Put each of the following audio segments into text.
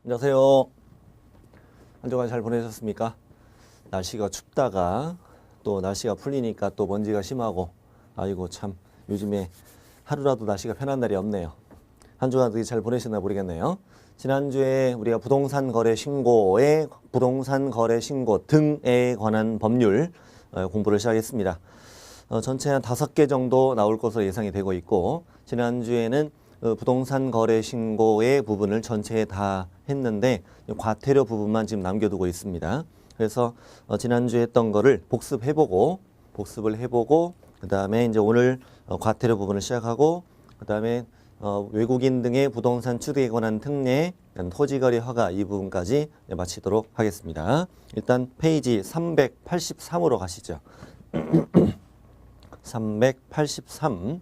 안녕하세요. 한 주간 잘 보내셨습니까? 날씨가 춥다가 또 날씨가 풀리니까 또 먼지가 심하고 아이고 참 요즘에 하루라도 날씨가 편한 날이 없네요. 한 주간 어떻게 잘 보내셨나 모르겠네요. 지난주에 우리가 부동산 거래 신고 등에 관한 법률 공부를 시작했습니다. 전체 한 5개 정도 나올 것으로 예상이 되고 있고, 지난주에는 부동산 거래 신고의 부분을 전체에 다 했는데 과태료 부분만 지금 남겨두고 있습니다. 그래서 지난주에 했던 거를 복습을 해보고 그 다음에 이제 오늘 과태료 부분을 시작하고, 그 다음에 외국인 등의 부동산 취득에 관한 특례, 토지거래 허가 이 부분까지 마치도록 하겠습니다. 일단 페이지 383으로 가시죠. 383.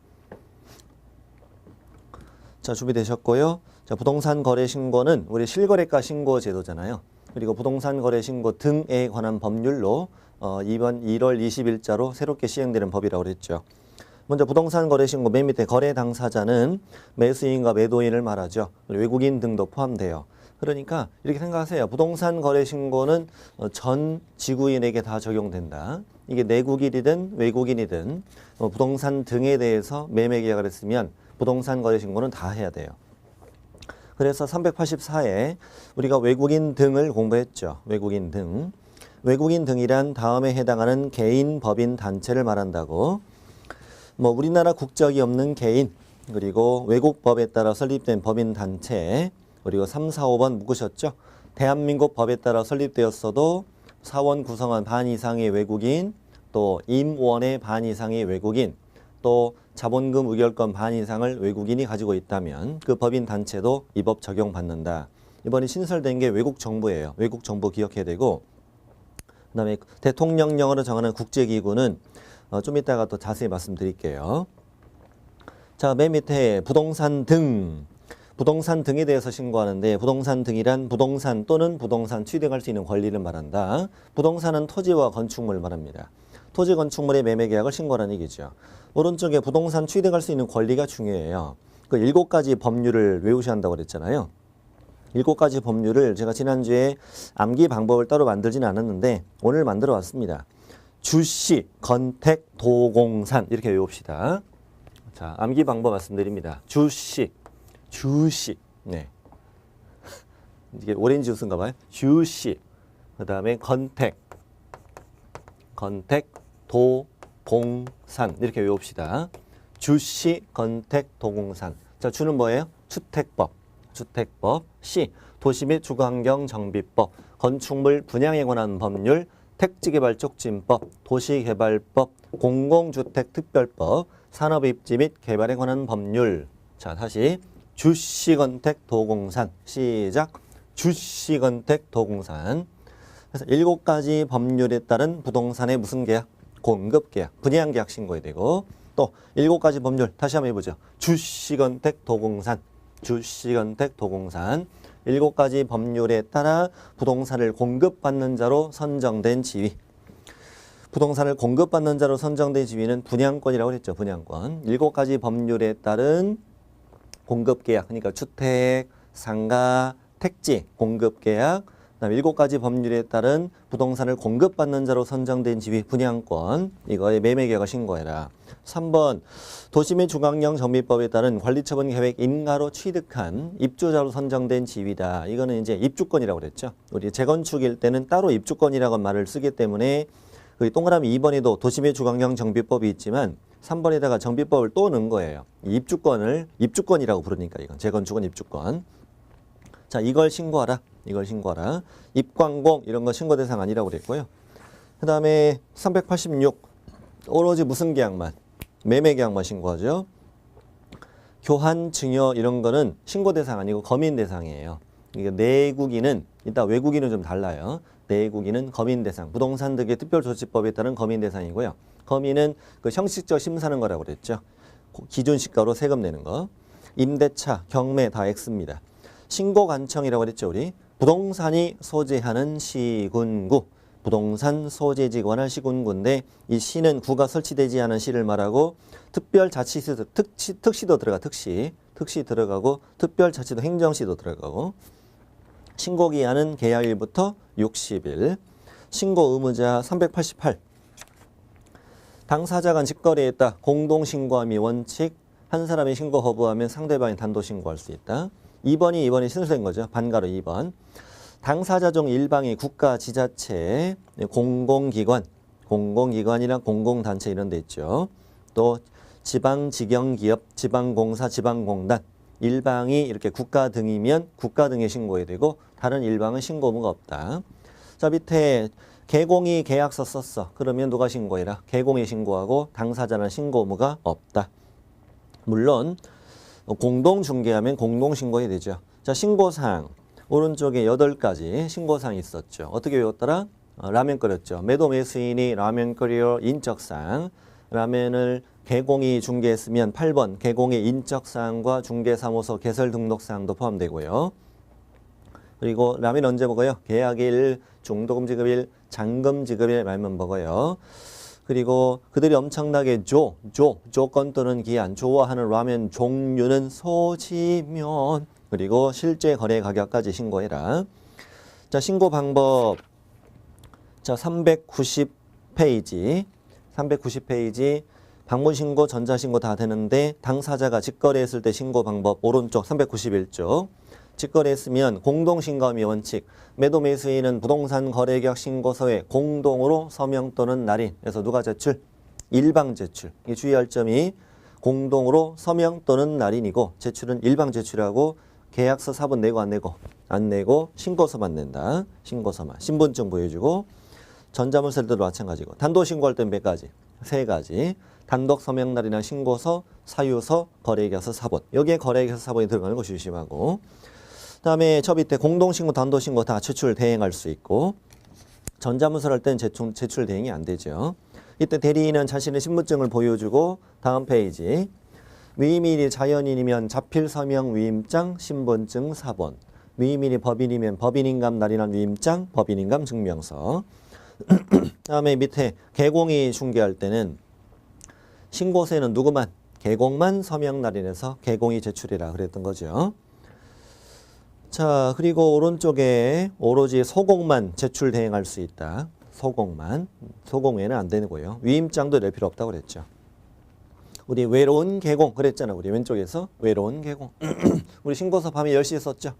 자, 준비되셨고요. 자, 부동산 거래 신고는 우리 실거래가 신고 제도잖아요. 그리고 부동산 거래 신고 등에 관한 법률로 이번 1월 20일자로 새롭게 시행되는 법이라고 그랬죠. 먼저 부동산 거래 신고 맨 밑에 거래 당사자는 매수인과 매도인을 말하죠. 외국인 등도 포함돼요. 그러니까 이렇게 생각하세요. 부동산 거래 신고는 전 지구인에게 다 적용된다. 이게 내국인이든 외국인이든 부동산 등에 대해서 매매 계약을 했으면 부동산 거래 신고는 다 해야 돼요. 그래서 384에 우리가 외국인 등을 공부했죠. 외국인 등. 외국인 등이란 다음에 해당하는 개인, 법인, 단체를 말한다고. 우리나라 국적이 없는 개인, 그리고 외국 법에 따라 설립된 법인 단체, 그리고 3, 4, 5번 묶으셨죠? 대한민국 법에 따라 설립되었어도 사원 구성원 반 이상의 외국인, 또 임원의 반 이상의 외국인, 또 자본금 의결권 반 이상을 외국인이 가지고 있다면 그 법인 단체도 이 법 적용받는다. 이번에 신설된 게 외국 정부예요. 외국 정부 기억해야 되고, 그 다음에 대통령령으로 정하는 국제기구는 좀 이따가 또 자세히 말씀드릴게요. 자, 맨 밑에 부동산 등. 부동산 등에 대해서 신고하는데, 부동산 등이란 부동산 또는 부동산 취득할 수 있는 권리를 말한다. 부동산은 토지와 건축물을 말합니다. 토지 건축물의 매매 계약을 신고하는 얘기죠. 오른쪽에 부동산 취득할 수 있는 권리가 중요해요. 그 7가지 법률을 외우셔야 한다고 그랬잖아요. 7가지 법률을 제가 지난주에 암기 방법을 따로 만들지는 않았는데 오늘 만들어 왔습니다. 주시, 건택, 도공산 이렇게 외웁시다. 자, 암기 방법 말씀드립니다. 주시. 네. 이게 오렌지 주스인가 봐요. 주시. 그 다음에 건택, 도공산 이렇게 외웁시다. 주시, 건택, 도공산. 자, 주는 뭐예요? 주택법. 시, 도시 및 주거환경 정비법. 건축물 분양에 관한 법률. 택지개발촉진법, 도시개발법, 공공주택특별법, 산업입지 및 개발에 관한 법률. 자, 다시 주시건택 도공산. 시작. 주시건택 도공산. 그래서 7가지 법률에 따른 부동산의 무슨 계약? 공급계약, 분양계약 신고해야 되고, 또 7가지 법률 다시 한번 해보죠. 주시건택 도공산. 7가지 법률에 따라 부동산을 공급받는 자로 선정된 지위. 부동산을 공급받는 자로 선정된 지위는 분양권이라고 했죠. 분양권. 7가지 법률에 따른 공급계약, 그러니까 주택, 상가, 택지, 공급계약. 그다음에 7가지 법률에 따른 부동산을 공급받는 자로 선정된 지위, 분양권. 이거에 매매계약을 신고해라. 3번, 도시 및 중앙령 정비법에 따른 관리처분 계획 인가로 취득한 입주자로 선정된 지위다. 이거는 이제 입주권이라고 그랬죠. 우리 재건축일 때는 따로 입주권이라고 말을 쓰기 때문에 그 동그라미 2번에도 도시 및 중앙령 정비법이 있지만 3번에다가 정비법을 또 넣은 거예요. 입주권을 입주권이라고 부르니까 이건 재건축은 입주권. 자, 이걸 신고하라. 입광공 이런 거 신고 대상 아니라고 그랬고요. 그 다음에 386 오로지 무슨 계약만? 매매 계약만 신고하죠. 교환, 증여 이런 거는 신고 대상 아니고 검인 대상이에요. 그러니까 내국인은, 이따 외국인은 좀 달라요. 내국인은 검인 대상, 부동산 등의 특별조치법에 따른 검인 대상이고요. 검인은 그 형식적 심사하는 거라고 그랬죠. 기준 시가로 세금 내는 거. 임대차, 경매 다 X입니다. 신고관청이라고 그랬죠, 우리. 부동산이 소재하는 시군구. 부동산 소재지 관할 시군구인데 이 시는 구가 설치되지 않은 시를 말하고 특별자치시도 특시도 들어가 특시 들어가고 특별자치도 행정시도 들어가고 신고기한은 계약일부터 60일. 신고 의무자 388. 당사자 간 직거래했다. 공동신고함이 원칙. 한 사람이 신고 거부하면 상대방이 단도 신고할 수 있다. 2번이 신수된 거죠. 반가로 2번. 당사자 중 일방이 국가, 지자체, 공공기관, 공공기관이나 공공단체 이런 데 있죠. 또 지방직영기업, 지방공사, 지방공단, 일방이 이렇게 국가 등이면 국가 등에 신고해야 되고 다른 일방은 신고 의무가 없다. 자, 밑에 개공이 계약서 썼어. 그러면 누가 신고해라? 개공이 신고하고 당사자는 신고 의무가 없다. 물론 공동중개하면 공동신고해야 되죠. 자, 신고사항. 오른쪽에 8가지 신고사항이 있었죠. 어떻게 외웠더라? 라면 끓였죠. 매도 매수인이 라면 끓여 인적사항. 라면을 개공이 중개했으면 8번 개공의 인적사항과 중개사무소 개설 등록사항도 포함되고요. 그리고 라면 언제 먹어요? 계약일, 중도금 지급일, 잔금 지급일 말면 먹어요. 그리고 그들이 엄청나게 조건 또는 기한, 좋아하는 라면 종류는 소지면, 그리고 실제 거래 가격까지 신고해라. 자, 신고 방법. 자, 390페이지. 방문신고, 전자신고 다 되는데 당사자가 직거래했을 때 신고 방법 오른쪽 391쪽. 직거래했으면 공동신고함이 원칙. 매도 매수인은 부동산 거래계약 신고서에 공동으로 서명 또는 날인. 그래서 누가 제출? 일방 제출. 이 주의할 점이 공동으로 서명 또는 날인이고 제출은 일방 제출하고 계약서 사본 내고 안 내고? 안 내고 신고서만 낸다. 신고서만. 신분증 보여주고 전자문서들도 마찬가지고 단도 신고할 땐 몇 가지? 3가지. 단독 서명 날이나 신고서, 사유서, 거래계약서 사본. 여기에 거래계약서 사본이 들어가는 거 조심하고. 그다음에 저 밑에 공동신고, 단도신고 다 제출 대행할 수 있고 전자문서를 할 땐 제출 대행이 안 되죠. 이때 대리인은 자신의 신분증을 보여주고 다음 페이지 위임인이 자연인이면 자필서명 위임장, 신분증 사본. 위임인이 법인이면 법인인감 날인한 위임장, 법인인감 증명서. 다음에 밑에 개공이 중개할 때는 신고서에는 누구만? 개공만 서명 날인해서 개공이 제출이라 그랬던 거죠. 자, 그리고 오른쪽에 오로지 소공만 제출 대행할 수 있다. 소공만. 소공 외에는 안 되고요. 위임장도 낼 필요 없다고 그랬죠. 우리 외로운 개공 그랬잖아. 우리 왼쪽에서 외로운 개공. 우리 신고서 밤에 10시에 썼죠.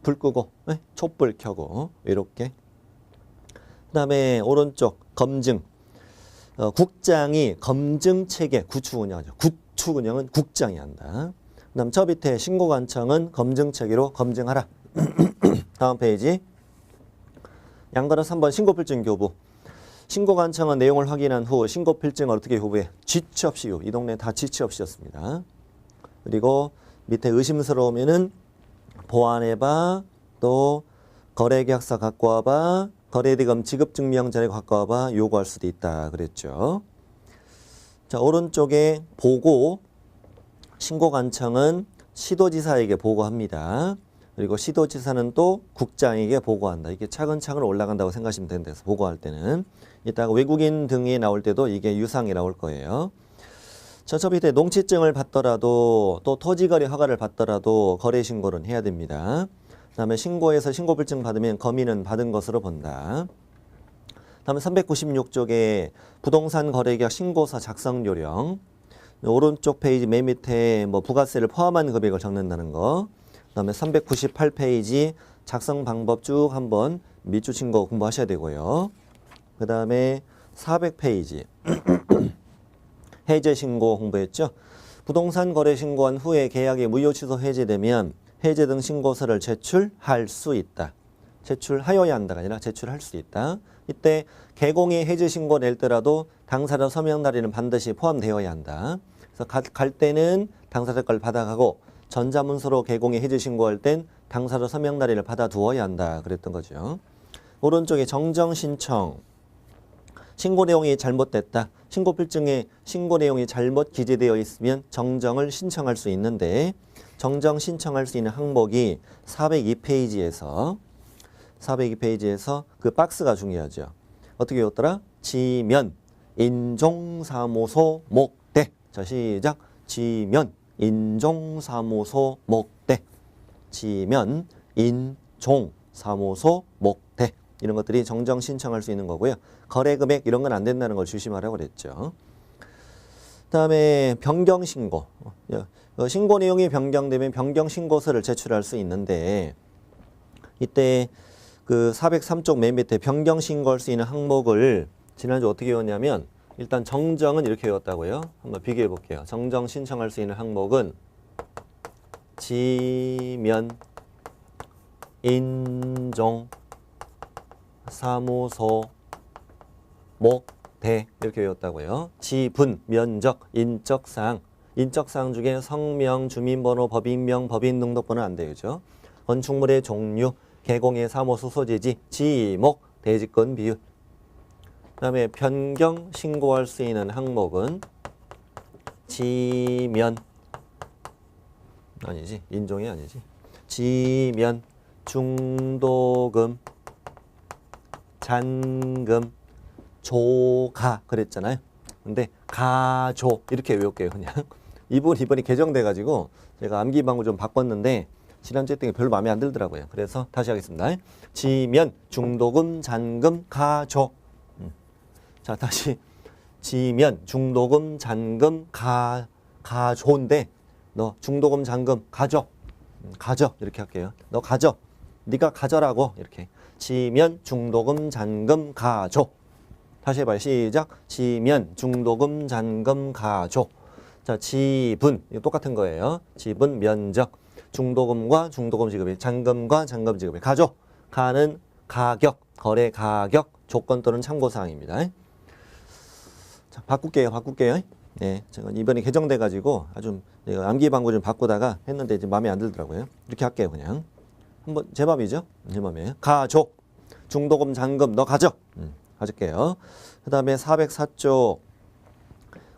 불 끄고 촛불 켜고 외롭게. 그 다음에 오른쪽 검증. 국장이 검증체계 구축 운영하죠. 구축 운영은 국장이 한다. 그 다음 저 밑에 신고관청은 검증체계로 검증하라. 다음 페이지. 양거라 3번 신고필증 교부. 신고관청은 내용을 확인한 후 신고필증을 어떻게 교부해? 지체 없이 교부. 이 동네 다 지체 없이였습니다. 그리고 밑에 의심스러우면은 보완해봐. 또 거래계약서 갖고 와봐. 거래대금 지급증명 자료 갖고 와봐. 요구할 수도 있다 그랬죠. 자, 오른쪽에 보고. 신고관청은 시도지사에게 보고합니다. 그리고 시도지사는 또 국장에게 보고한다. 이게 차근차근 올라간다고 생각하시면 되는데 보고할 때는 이따가 외국인 등이 나올 때도 이게 유상이 나올 거예요. 저 밑에 농취증을 받더라도 또 토지거래 허가를 받더라도 거래신고는 해야 됩니다. 그 다음에 신고해서 신고필증 받으면 거미는 받은 것으로 본다. 다음에 396쪽에 부동산 거래계약 신고서 작성 요령. 오른쪽 페이지 맨 밑에 뭐 부가세를 포함한 금액을 적는다는 거. 그다음에 398페이지 작성 방법 쭉 한번 밑줄 친 거 공부하셔야 되고요. 그다음에 400페이지 해제 신고 공부했죠. 부동산 거래 신고한 후에 계약이 무효 취소 해제되면 해제 등 신고서를 제출할 수 있다. 제출하여야 한다가 아니라 제출할 수 있다. 이때 개공이 해제 신고 낼 때라도 당사자 서명 날인은 반드시 포함되어야 한다. 그래서 갈 때는 당사자 걸 받아가고 전자문서로 개공이 해제 신고할 땐 당사자 서명 날인을 받아두어야 한다. 그랬던 거죠. 오른쪽에 정정 신청. 신고 내용이 잘못됐다. 신고필증에 신고 내용이 잘못 기재되어 있으면 정정을 신청할 수 있는데 정정 신청할 수 있는 항목이 402페이지에서 그 박스가 중요하죠. 어떻게 외웠더라? 지면, 인종사무소, 목대. 자, 시작. 지면, 인종사무소, 목대. 지면, 인종, 사무소, 목대 이런 것들이 정정 신청할 수 있는 거고요. 거래 금액 이런 건 안 된다는 걸 조심하라고 그랬죠. 그다음에 변경 신고. 신고 내용이 변경되면 변경 신고서를 제출할 수 있는데 이때 그 403쪽 맨 밑에 변경 신고할 수 있는 항목을 지난주 어떻게 외웠냐면 일단 정정은 이렇게 외웠다고요. 한번 비교해 볼게요. 정정 신청할 수 있는 항목은 지면, 인종, 사무소, 목대 이렇게 외웠다고요. 지분, 면적, 인적사항. 인적사항 중에 성명, 주민번호, 법인명, 법인등록번호 안 되죠. 건축물의 종류, 개공의 사무소 소재지, 지목, 대지권 비율. 그 다음에 변경 신고할 수 있는 항목은 지면, 아니지, 인종이 아니지. 지면, 중도금, 잔금, 조가 그랬잖아요. 근데 가조 이렇게 외울게요. 그냥 이번이 개정돼가지고 제가 암기방을 좀 바꿨는데 지난주에 했던 게 별로 마음에 안 들더라고요. 그래서 다시 하겠습니다. 지면, 중도금, 잔금, 가조. 자, 다시 지면, 중도금, 잔금, 가조인데 너 중도금, 잔금 가져. 가져 이렇게 할게요. 너 가져. 네가 가져라고 이렇게. 지면, 중도금, 잔금, 가조. 다시 해봐요. 시작. 지면, 중도금, 잔금, 가조. 자, 지분 이거 똑같은 거예요. 지분, 면적. 중도금과 중도금 지급일, 잔금과 잔금 지급일. 가조. 가는 가격, 거래 가격, 조건 또는 참고사항입니다. 자, 바꿀게요. 네, 제가 이번에 개정돼가지고 아주 암기방구 좀 바꾸다가 했는데 이제 마음에 안 들더라고요. 이렇게 할게요, 그냥. 한번 제 맘이죠? 제 맘이에요. 가조. 중도금, 잔금 너 가져. 가질게요. 그 다음에 404쪽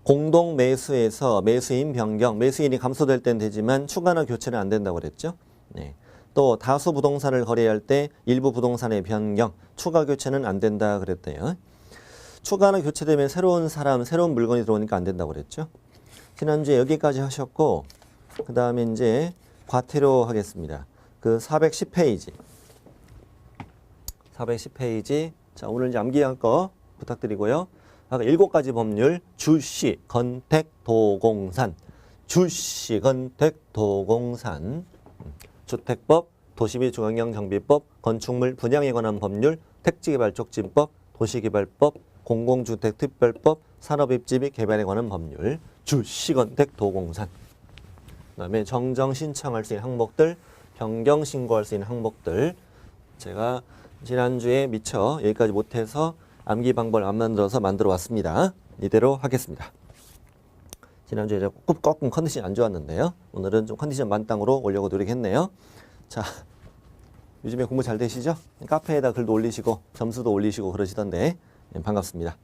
공동 매수에서 매수인 변경, 매수인이 감소될 땐 되지만 추가나 교체는 안 된다고 그랬죠. 네. 또 다수 부동산을 거래할 때 일부 부동산의 변경, 추가 교체는 안 된다 그랬대요. 추가나 교체되면 새로운 사람, 새로운 물건이 들어오니까 안 된다고 그랬죠. 지난주에 여기까지 하셨고 그 다음에 이제 과태료 하겠습니다. 그 410페이지. 자, 오늘 이제 암기할 거 부탁드리고요. 아까 7가지 법률, 주시, 건택, 도공산, 주시, 건택, 도공산, 주택법, 도시비 중앙형 정비법, 건축물 분양에 관한 법률, 택지개발촉진법, 도시개발법, 공공주택특별법, 산업입지 및 개발에 관한 법률, 주시, 건택, 도공산. 그 다음에 정정 신청할 수 있는 항목들, 변경 신고할 수 있는 항목들. 제가 지난주에 미처 여기까지 못해서 암기 방법을 안 만들어서 만들어 왔습니다. 이대로 하겠습니다. 지난주에 조금 컨디션이 안 좋았는데요. 오늘은 좀 컨디션 만땅으로 오려고 노력했네요. 자, 요즘에 공부 잘 되시죠? 카페에다 글도 올리시고 점수도 올리시고 그러시던데 네, 반갑습니다.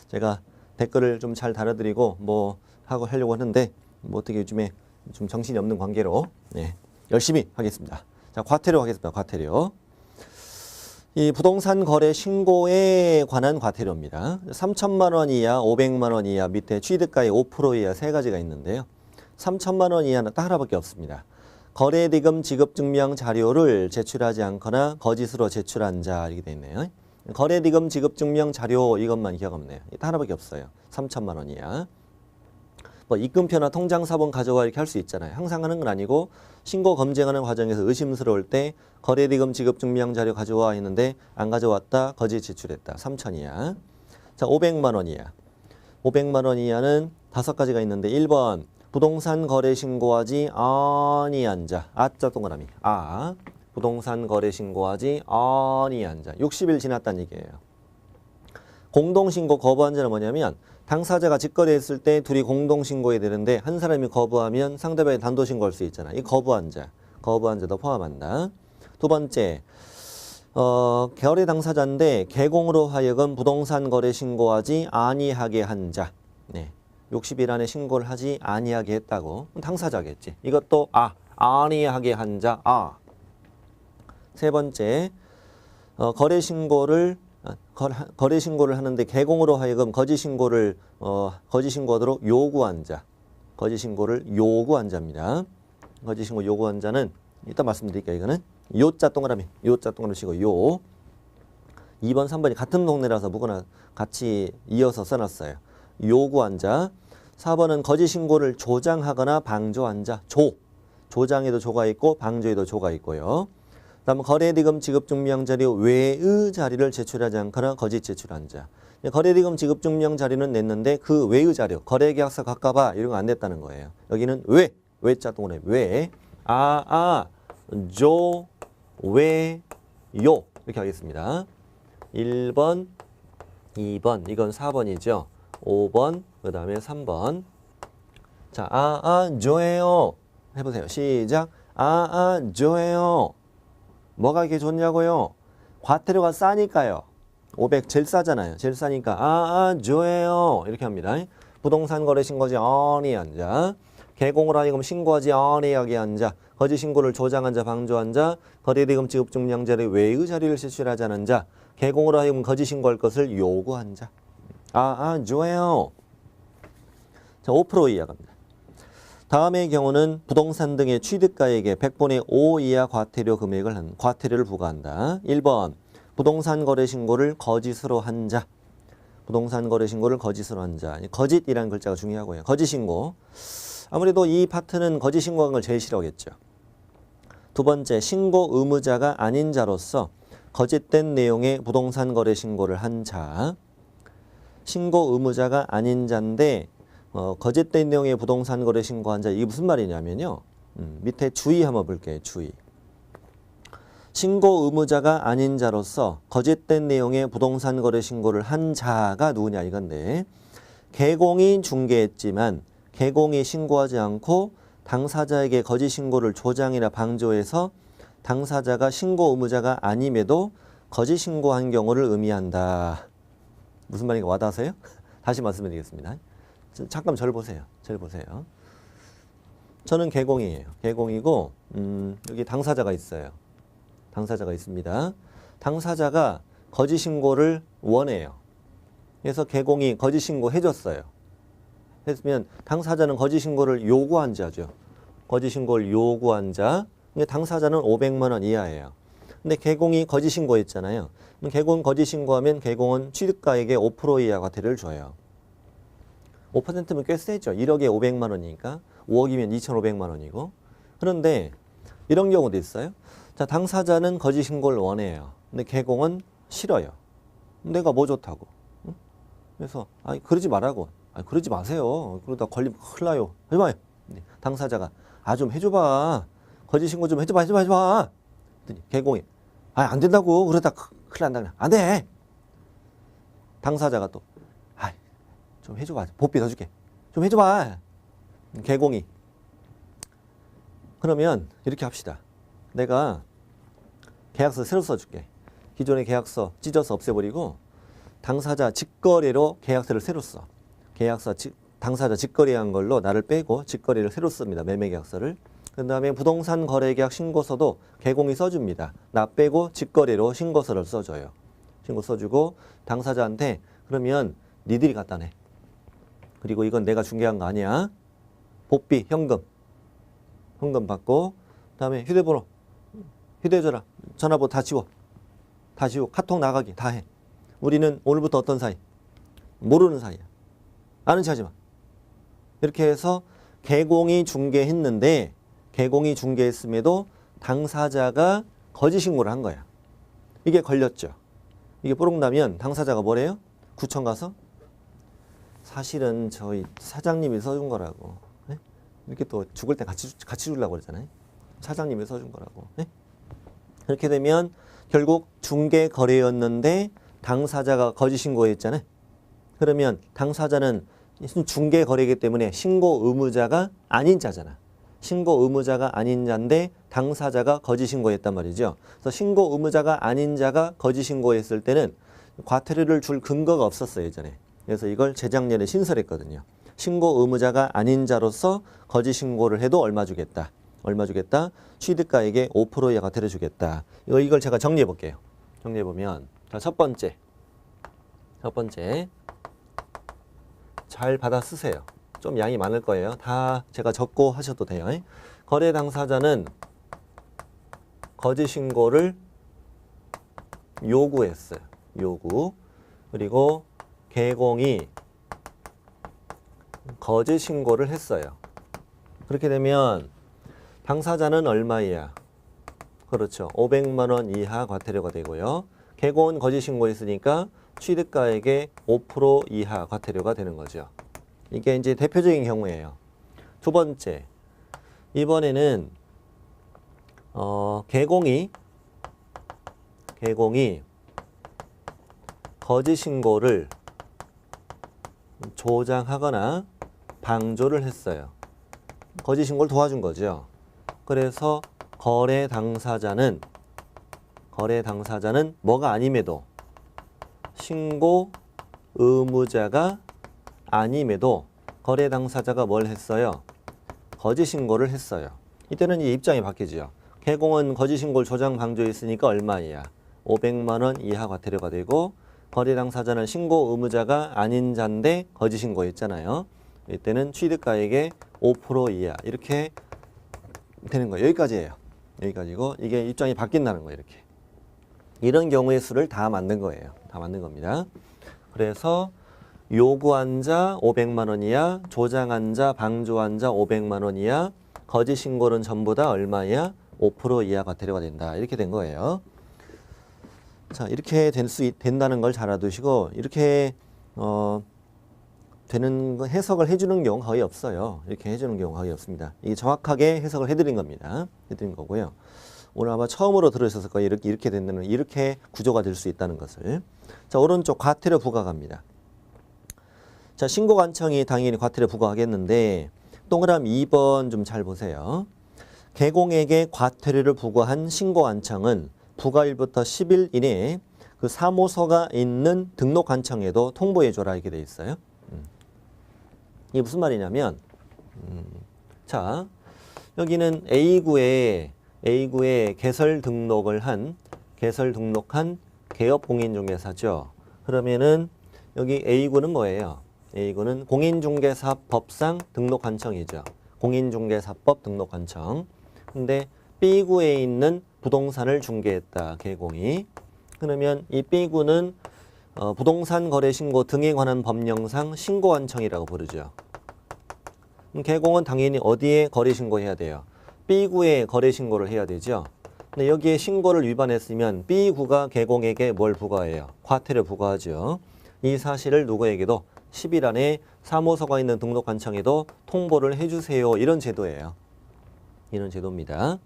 제가 댓글을 좀 잘 달아드리고 뭐 하고 하려고 하는데 뭐 어떻게 요즘에 좀 정신이 없는 관계로 네, 열심히 하겠습니다. 자, 과태료 하겠습니다. 과태료. 이 부동산 거래 신고에 관한 과태료입니다. 3천만 원 이하, 500만 원 이하, 밑에 취득가의 5% 이하 세 가지가 있는데요. 3천만 원 이하는 딱 하나밖에 없습니다. 거래대금 지급증명 자료를 제출하지 않거나 거짓으로 제출한 자 이렇게 돼 있네요. 거래대금 지급증명 자료 이것만 기억하면 돼요. 딱 하나밖에 없어요. 3천만 원 이하. 뭐 입금표나 통장사본 가져와 이렇게 할 수 있잖아요. 항상 하는 건 아니고 신고 검증하는 과정에서 의심스러울 때 거래대금 지급증명 자료 가져와 했는데 안 가져왔다. 거짓 제출했다. 3천 이하. 자, 500만 원 이하. 500만 원 이하는 5가지가 있는데 1번 부동산 거래 신고하지 아니한 자. 아자 동그라미. 아. 부동산 거래 신고하지 아니한 자. 60일 지났다는 얘기예요. 공동신고 거부한 자는 뭐냐면 당사자가 직거래했을 때 둘이 공동신고해야 되는데 한 사람이 거부하면 상대방이 단도신고할 수 있잖아. 이 거부한 자도 포함한다. 두 번째, 거래 당사자인데 개공으로 하여금 부동산 거래 신고하지 아니하게 한 자. 네. 60일 안에 신고를 하지 아니하게 했다고. 당사자겠지. 이것도 아니하게 한 자. 세 번째, 거래 신고를 하는데 개공으로 하여금 거짓 신고하도록 요구한 자. 거짓 신고를 요구한 자입니다. 거짓 신고 요구한 자는 이따 말씀드릴게요. 이거는 요자 동그라미. 요자 동그라미 치고 요. 2번, 3번이 같은 동네라서 무거나 같이 이어서 써놨어요. 요구한 자. 4번은 거짓 신고를 조장하거나 방조한 자. 조장에도 조가 있고 방조에도 조가 있고요. 다음 거래대금 지급증명 자료 외의 자료를 제출하지 않거나 거짓 제출한 자. 거래대금 지급증명 자료는 냈는데 그 외의 자료, 거래계약서 가까봐 이런 거 안 냈다는 거예요. 여기는 외자 동그라미 외. 조, 외, 요 이렇게 하겠습니다. 1번, 2번, 이건 4번이죠. 5번, 그 다음에 3번. 자, 조예요. 해보세요. 시작. 조예요. 뭐가 이렇게 좋냐고요? 과태료가 싸니까요. 500 제일 싸잖아요. 제일 싸니까 조예요. 이렇게 합니다. 부동산 거래 신고지 아니한 자. 개공을 하여금 신고하지 아니하게 한 자. 거짓 신고를 조장한 자, 방조한 자. 거래대금 지급 증명 자료 외의 자료를 제출하지 않은 자. 개공으로 하여금 거짓 신고할 것을 요구한 자. 좋아요. 자, 5% 이하 갑니다. 다음의 경우는 부동산 등의 취득가액의 100분의 5 이하 과태료 금액을 과태료를 부과한다. 1번 부동산 거래 신고를 거짓으로 한 자. 부동산 거래 신고를 거짓으로 한 자. 거짓이라는 글자가 중요하고요. 거짓 신고. 아무래도 이 파트는 거짓 신고한 걸 제일 싫어하겠죠. 두 번째, 신고 의무자가 아닌 자로서 거짓된 내용의 부동산 거래 신고를 한 자. 신고 의무자가 아닌 자인데 거짓된 내용의 부동산 거래 신고한 자. 이게 무슨 말이냐면요. 밑에 주의 한번 볼게요. 주의. 신고 의무자가 아닌 자로서 거짓된 내용의 부동산 거래 신고를 한 자가 누구냐 이건데 개공이 중개했지만 개공이 신고하지 않고 당사자에게 거짓 신고를 조장이나 방조해서 당사자가 신고 의무자가 아님에도 거짓 신고한 경우를 의미한다. 무슨 말인가 와닿으세요? 다시 말씀드리겠습니다. 잠깐 저를 보세요. 저를 보세요. 저는 개공이에요. 개공이고 여기 당사자가 있어요. 당사자가 있습니다. 당사자가 거짓 신고를 원해요. 그래서 개공이 거짓 신고 해줬어요. 했으면 당사자는 거짓 신고를 요구한 자죠. 거짓 신고를 요구한 자. 당사자는 500만 원 이하예요. 근데 개공이 거짓 신고했잖아요. 그럼 개공 거짓 신고하면 개공은 취득가액의 5% 이하 과태료를 줘요. 5%면 꽤 세죠. 1억에 500만 원이니까 5억이면 2,500만 원이고. 그런데 이런 경우도 있어요. 자, 당사자는 거짓 신고를 원해요. 근데 개공은 싫어요. 내가 뭐 좋다고. 응? 그래서 그러지 말라고. 그러지 마세요. 그러다 걸리면 큰일 나요. 하지 마요. 당사자가 좀 해줘봐. 거짓 신고 좀 해줘봐. 개공이 안 된다고. 그러다 큰일 난다. 안 돼. 당사자가 또 좀 해줘봐. 복비 더 줄게. 좀 해줘봐. 개공이. 그러면 이렇게 합시다. 내가 계약서 새로 써줄게. 기존의 계약서 찢어서 없애버리고 당사자 직거래로 계약서를 새로 써. 당사자 직거래한 걸로 나를 빼고 직거래를 새로 씁니다. 매매계약서를. 그 다음에 부동산 거래계약 신고서도 개공이 써줍니다. 나 빼고 직거래로 신고서를 써줘요. 신고 써주고 당사자한테 그러면 니들이 갖다 내. 그리고 이건 내가 중개한 거 아니야. 복비, 현금 받고 그다음에 휴대번호, 휴대전화, 전화번호 다 지워. 카톡 나가기 다 해. 우리는 오늘부터 어떤 사이? 모르는 사이야. 아는 체 하지 마. 이렇게 해서 개공이 중개했음에도 당사자가 거짓 신고를 한 거야. 이게 걸렸죠. 이게 뽀록 나면 당사자가 뭐래요? 구청 가서 사실은 저희 사장님이 써준 거라고. 네? 이렇게 또 죽을 때 같이 주려고 그러잖아요. 사장님이 써준 거라고. 네? 이렇게 되면 결국 중개 거래였는데 당사자가 거짓 신고했잖아요. 그러면 당사자는 중개 거래이기 때문에 신고 의무자가 아닌 자잖아. 신고 의무자가 아닌 자인데 당사자가 거짓 신고했단 말이죠. 그래서 신고 의무자가 아닌 자가 거짓 신고했을 때는 과태료를 줄 근거가 없었어요, 예전에. 그래서 이걸 재작년에 신설했거든요. 신고 의무자가 아닌 자로서 거짓 신고를 해도 얼마 주겠다. 취득가액의 5% 이하 과태료 주겠다. 이걸 제가 정리해 볼게요. 정리해 보면 자, 첫 번째 잘 받아 쓰세요. 좀 양이 많을 거예요. 다 제가 적고 하셔도 돼요. 거래 당사자는 거짓 신고를 요구했어요. 요구. 그리고 개공이 거짓 신고를 했어요. 그렇게 되면 당사자는 얼마이야? 그렇죠. 500만 원 이하 과태료가 되고요. 개공은 거짓 신고했으니까 취득가액의 5% 이하 과태료가 되는 거죠. 이게 이제 대표적인 경우예요. 두 번째, 이번에는 개공이 거짓 신고를 조장하거나 방조를 했어요. 거짓 신고를 도와준 거죠. 그래서 거래 당사자는 뭐가 아님에도, 신고 의무자가 아님에도 거래 당사자가 뭘 했어요? 거짓 신고를 했어요. 이때는 이 입장이 바뀌죠. 개공은 거짓 신고를 조장 방조했으니까 얼마이야? 500만 원 이하 과태료가 되고, 거래 당사자는 신고 의무자가 아닌 자인데 거짓 신고했잖아요. 이때는 취득가액의 5% 이하 이렇게 되는 거예요. 여기까지예요. 여기까지고 이게 입장이 바뀐다는 거예요. 이렇게. 이런 경우의 수를 다 만든 거예요. 다 만든 겁니다. 그래서 요구한 자 500만 원 이하, 조장한 자, 방조한 자 500만 원 이하, 거짓 신고는 전부 다 얼마야? 5% 이하 과태료가 된다. 이렇게 된 거예요. 자, 이렇게 된다는 걸 잘 알아두시고, 이렇게 되는 거 해석을 해주는 경우 거의 없어요. 이렇게 해주는 경우 거의 없습니다. 이게 정확하게 해석을 해드린 겁니다. 해드린 거고요. 오늘 아마 처음으로 들으셨을 거예요. 이렇게 된다는, 이렇게 구조가 될 수 있다는 것을. 자, 오른쪽 과태료 부과갑니다. 자, 신고관청이 당연히 과태료 부과하겠는데, 동그라미 2번 좀 잘 보세요. 개공에게 과태료를 부과한 신고관청은 부과일부터 10일 이내에 그 사무소가 있는 등록관청에도 통보해줘라 이렇게 돼 있어요. 이게 무슨 말이냐면, 자, 여기는 A구에 개설 등록한 개업공인중개사죠. 그러면은 여기 A구는 뭐예요? A구는 공인중개사법상 등록관청이죠. 공인중개사법 등록관청. 근데 B구에 있는 부동산을 중개했다. 개공이. 그러면 이 B구는 부동산 거래 신고 등에 관한 법령상 신고관청이라고 부르죠. 개공은 당연히 어디에 거래 신고해야 돼요? B구에 거래 신고를 해야 되죠. 근데 여기에 신고를 위반했으면 B구가 개공에게 뭘 부과해요? 과태료 부과하죠. 이 사실을 누구에게도 10일 안에 사무소가 있는 등록관청에도 통보를 해주세요. 이런 제도예요. 이런 제도입니다.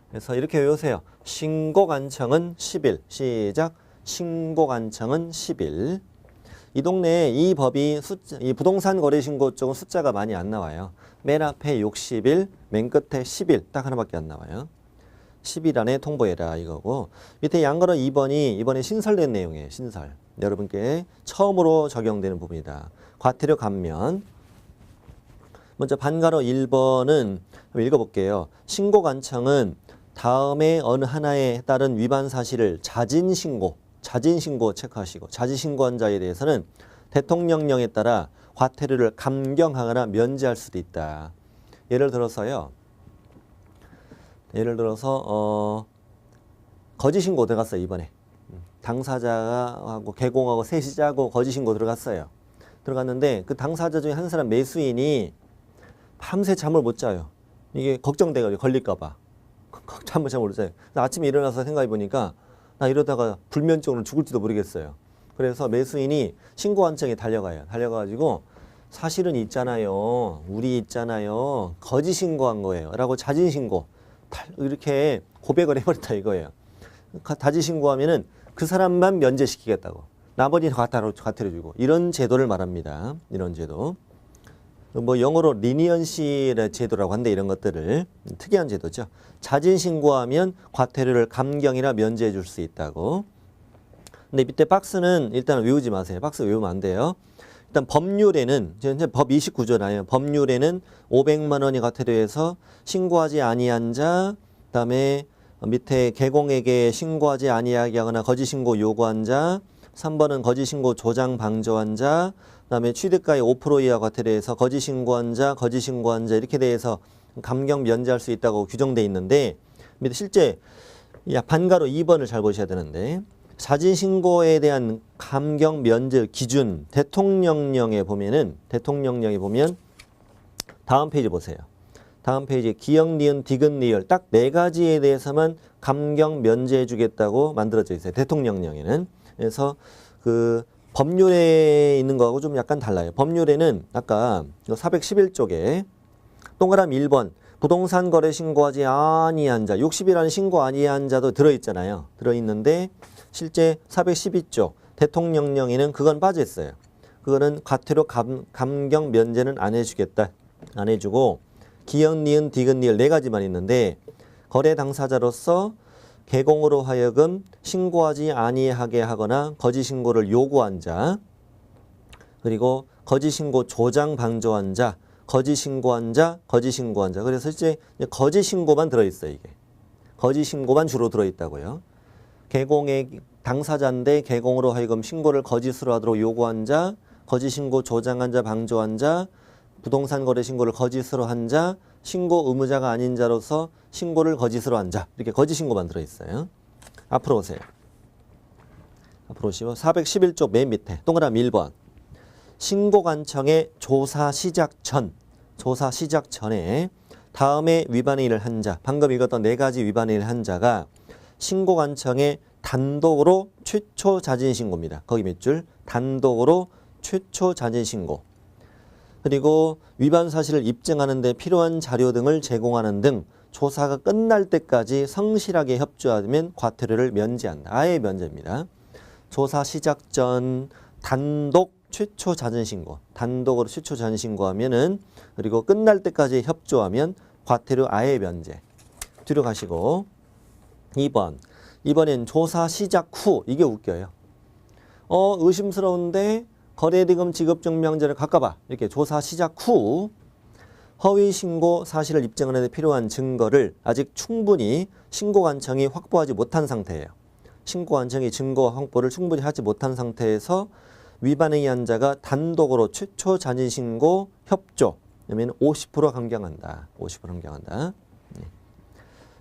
그래서 이렇게 외우세요. 신고관청은 10일. 시작. 신고관청은 10일. 이 동네에 이 법이 이 부동산 거래 신고 쪽은 숫자가 많이 안 나와요. 맨 앞에 60일, 맨 끝에 10일 딱 하나밖에 안 나와요. 10일 안에 통보해라 이거고, 밑에 양거로 2번이 이번에 신설된 내용이에요. 신설. 여러분께 처음으로 적용되는 부분이다. 과태료 감면. 먼저 반가로 1번은 읽어볼게요. 신고관청은 다음에 어느 하나에 따른 위반 사실을 자진신고 체크하시고, 자진신고한 자에 대해서는 대통령령에 따라 과태료를 감경하거나 면제할 수도 있다. 예를 들어서 거짓신고 들어갔어요. 이번에 당사자하고 개공하고 셋이 짜고 거짓신고 들어갔어요. 들어갔는데 그 당사자 중에 한 사람 매수인이 밤새 잠을 못 자요. 이게 걱정돼가지고 걸릴까 봐. 잠을 못 자요. 아침에 일어나서 생각해 보니까 나 이러다가 불면증으로 죽을지도 모르겠어요. 그래서 매수인이 신고관청에 달려가지고 사실은 있잖아요. 우리 있잖아요. 거짓 신고한 거예요. 라고 자진신고. 이렇게 고백을 해버렸다 이거예요. 자진신고하면은 그 사람만 면제시키겠다고. 나머지는 과태료 주고. 이런 제도를 말합니다. 이런 제도. 뭐 영어로 리니언시 제도라고 하는데 이런 것들을 특이한 제도죠. 자진신고하면 과태료를 감경이나 면제해 줄 수 있다고. 근데 밑에 박스는 일단 외우지 마세요. 박스 외우면 안 돼요. 일단 법률에는 현재 법 29조라요. 법률에는 500만 원이 과태료에서 신고하지 아니한 자, 그다음에 밑에 개공에게 신고하지 아니하게 하거나 거짓 신고 요구한 자, 3번은 거짓 신고 조장 방조한 자, 그다음에 취득가의 5% 이하 과태료에서 거짓 신고한 자 이렇게 대해서 감경 면제할 수 있다고 규정돼 있는데, 실제 반가로 2번을 잘 보셔야 되는데 자진신고에 대한 감경 면제 기준 대통령령에 보면 다음 페이지 보세요. 다음 페이지 기역, 니은, 디귿, 리을 딱 4가지에 대해서만 감경 면제해 주겠다고 만들어져 있어요. 대통령령에는. 그래서 그 법률에 있는 거하고 좀 약간 달라요. 법률에는 아까 411쪽에 동그라미 1번 부동산 거래 신고하지 아니한 자 60이라는 신고 아니한 자도 들어있잖아요. 들어있는데 실제 412쪽 대통령령에는 그건 빠져 있어요. 그거는 과태료 감경 면제는 안 해주겠다. 안 해주고 기역, 니은, 디귿, 리을 4가지만 있는데 거래 당사자로서 개공으로 하여금 신고하지 아니하게 하거나 거짓 신고를 요구한 자, 그리고 거짓 신고 조장 방조한 자, 거짓 신고한 자. 그래서 실제 거짓 신고만 들어있어요, 이게. 거짓 신고만 주로 들어있다고요. 개공의 당사자인데 개공으로 하여금 신고를 거짓으로 하도록 요구한 자, 거짓 신고 조장한 자, 방조한 자, 부동산 거래 신고를 거짓으로 한 자, 신고 의무자가 아닌 자로서 신고를 거짓으로 한 자. 이렇게 거짓 신고만 들어있어요. 앞으로 오세요. 앞으로 오시고 411쪽 맨 밑에 동그라미 1번. 신고관청의 조사 시작 전에 다음에 위반의 일을 한 자, 방금 읽었던 4가지 위반의 일을 한 자가 신고관청에 단독으로 최초 자진신고입니다. 거기 몇 줄? 단독으로 최초 자진신고. 그리고 위반 사실을 입증하는 데 필요한 자료 등을 제공하는 등 조사가 끝날 때까지 성실하게 협조하면 과태료를 면제한다. 아예 면제입니다. 조사 시작 전 단독 최초 자진신고. 단독으로 최초 자진신고하면은 그리고 끝날 때까지 협조하면 과태료 아예 면제. 뒤로 가시고 2번. 이번엔 조사 시작 후. 이게 웃겨요. 의심스러운데 거래대금 지급증명자를 가까봐. 이렇게 조사 시작 후 허위신고 사실을 입증하는 데 필요한 증거를 아직 충분히 신고관청이 확보하지 못한 상태예요. 신고관청이 증거 확보를 충분히 하지 못한 상태에서 위반에 의한 자가 단독으로 최초 자진신고 협조. 그러면 50% 감경한다. 50% 감경한다. 네.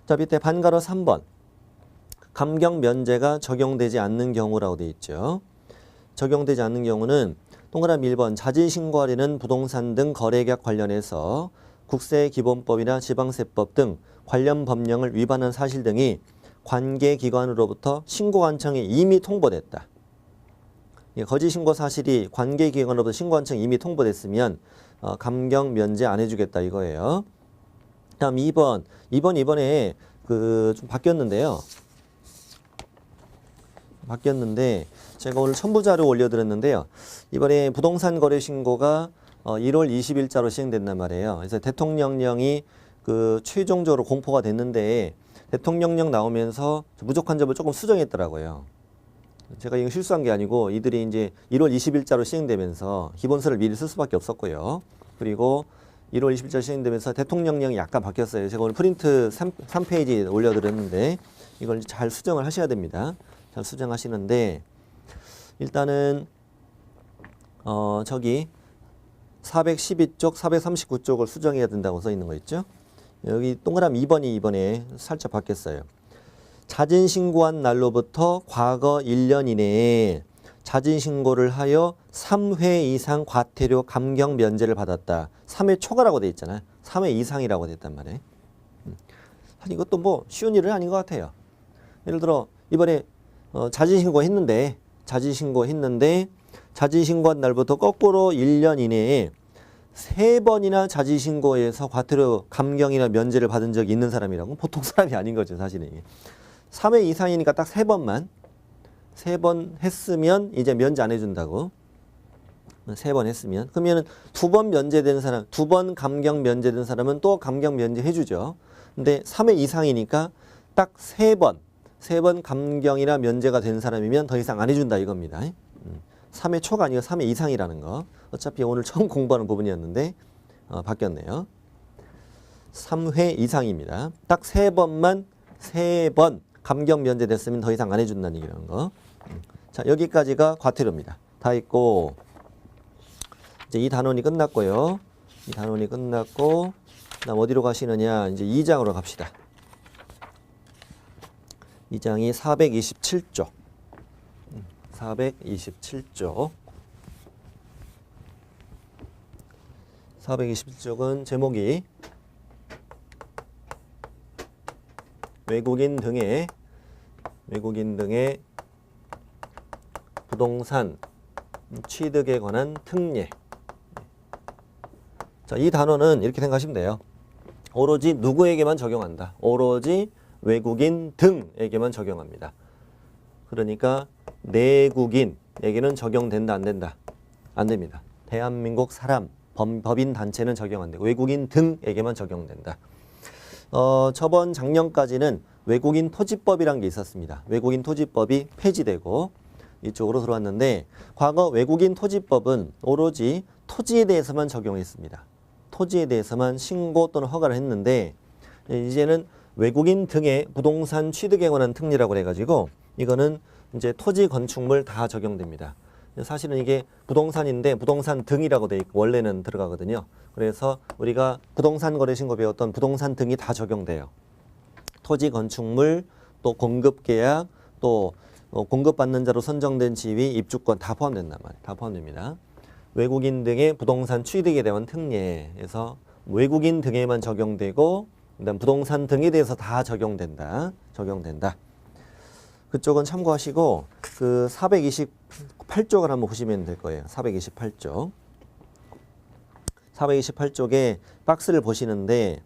자, 밑에 반가로 3번. 감경 면제가 적용되지 않는 경우라고 되어 있죠. 적용되지 않는 경우는 동그라미 1번 자진신고하려는 부동산 등 거래계약 관련해서 국세기본법이나 지방세법 등 관련 법령을 위반한 사실 등이 관계기관으로부터 신고관청에 이미 통보됐다. 거짓신고 사실이 관계기관으로부터 신고관청에 이미 통보됐으면 감경 면제 안 해주겠다 이거예요. 다음 2번. 이번에 좀 바뀌었는데요. 제가 오늘 첨부자료 올려드렸는데요. 이번에 부동산 거래 신고가 1월 20일자로 시행된단 말이에요. 그래서 대통령령이 최종적으로 공포가 됐는데 대통령령 나오면서 부족한 점을 조금 수정했더라고요. 제가 이거 실수한 게 아니고 이들이 이제 1월 20일자로 시행되면서 기본서를 미리 쓸 수밖에 없었고요. 그리고 1월 20일자 시행되면서 대통령령이 약간 바뀌었어요. 제가 오늘 프린트 3페이지 올려드렸는데 이걸 잘 수정을 하셔야 됩니다. 잘 수정하시는데 일단은 저기 412쪽, 439쪽을 수정해야 된다고 써 있는 거 있죠? 여기 동그라미 2번이 이번에 살짝 바뀌었어요. 자진신고한 날로부터 과거 1년 이내에 자진신고를 하여 3회 이상 과태료 감경 면제를 받았다. 3회 초과라고 돼 있잖아요. 3회 이상이라고 돼 있단 말이에요. 이것도 뭐 쉬운 일은 아닌 것 같아요. 예를 들어 이번에 자진신고 했는데 자진신고한 날부터 거꾸로 1년 이내에 3번이나 자진신고해서 과태료 감경이나 면제를 받은 적이 있는 사람이라고? 보통 사람이 아닌 거죠, 사실은. 3회 이상이니까 딱 3번 했으면 이제 면제 안 해준다고. 3번 했으면. 그러면은 2번 면제된 사람, 2번 감경 면제된 사람은 또 감경 면제 해주죠. 근데 3회 이상이니까 딱 3번 감경이나 면제가 된 사람이면 더 이상 안 해준다 이겁니다. 3회 초가 아니고 3회 이상이라는 거. 어차피 오늘 처음 공부하는 부분이었는데 바뀌었네요. 3회 이상입니다. 딱 3번 감경 면제됐으면 더 이상 안 해준다는 얘기라는 거. 자, 여기까지가 과태료입니다. 다 있고 이제 이 단원이 끝났고요. 이 단원이 끝났고 그다음 어디로 가시느냐? 이제 2장으로 갑시다. 이 장이 427조. 427조. 427쪽은 제목이 외국인 등의 부동산 취득에 관한 특례. 자, 이 단어는 이렇게 생각하시면 돼요. 오로지 누구에게만 적용한다. 오로지 외국인 등에게만 적용합니다. 그러니까 내국인에게는 적용된다, 안 된다? 안 됩니다. 대한민국 사람, 법인 단체는 적용 안 되고 외국인 등에게만 적용된다. 저번 작년까지는 외국인 토지법이란 게 있었습니다. 외국인 토지법이 폐지되고 이쪽으로 들어왔는데 과거 외국인 토지법은 오로지 토지에 대해서만 적용했습니다. 토지에 대해서만 신고 또는 허가를 했는데 이제는 외국인 등의 부동산 취득에 관한 특례라고 해가지고 이거는 이제 토지 건축물 다 적용됩니다. 사실은 이게 부동산인데 부동산 등이라고 돼 있고 원래는 들어가거든요. 그래서 우리가 부동산 거래 신고 배웠던 부동산 등이 다 적용돼요. 토지 건축물, 또 공급 계약, 또 공급받는 자로 선정된 지위, 입주권 다 포함된단 말이에요. 다 포함됩니다. 외국인 등의 부동산 취득에 대한 특례에서 외국인 등에만 적용되고 그다음 부동산 등에 대해서 다 적용된다. 그쪽은 참고하시고 그 428쪽을 한번 보시면 될 거예요. 428쪽. 428쪽에 박스를 보시는데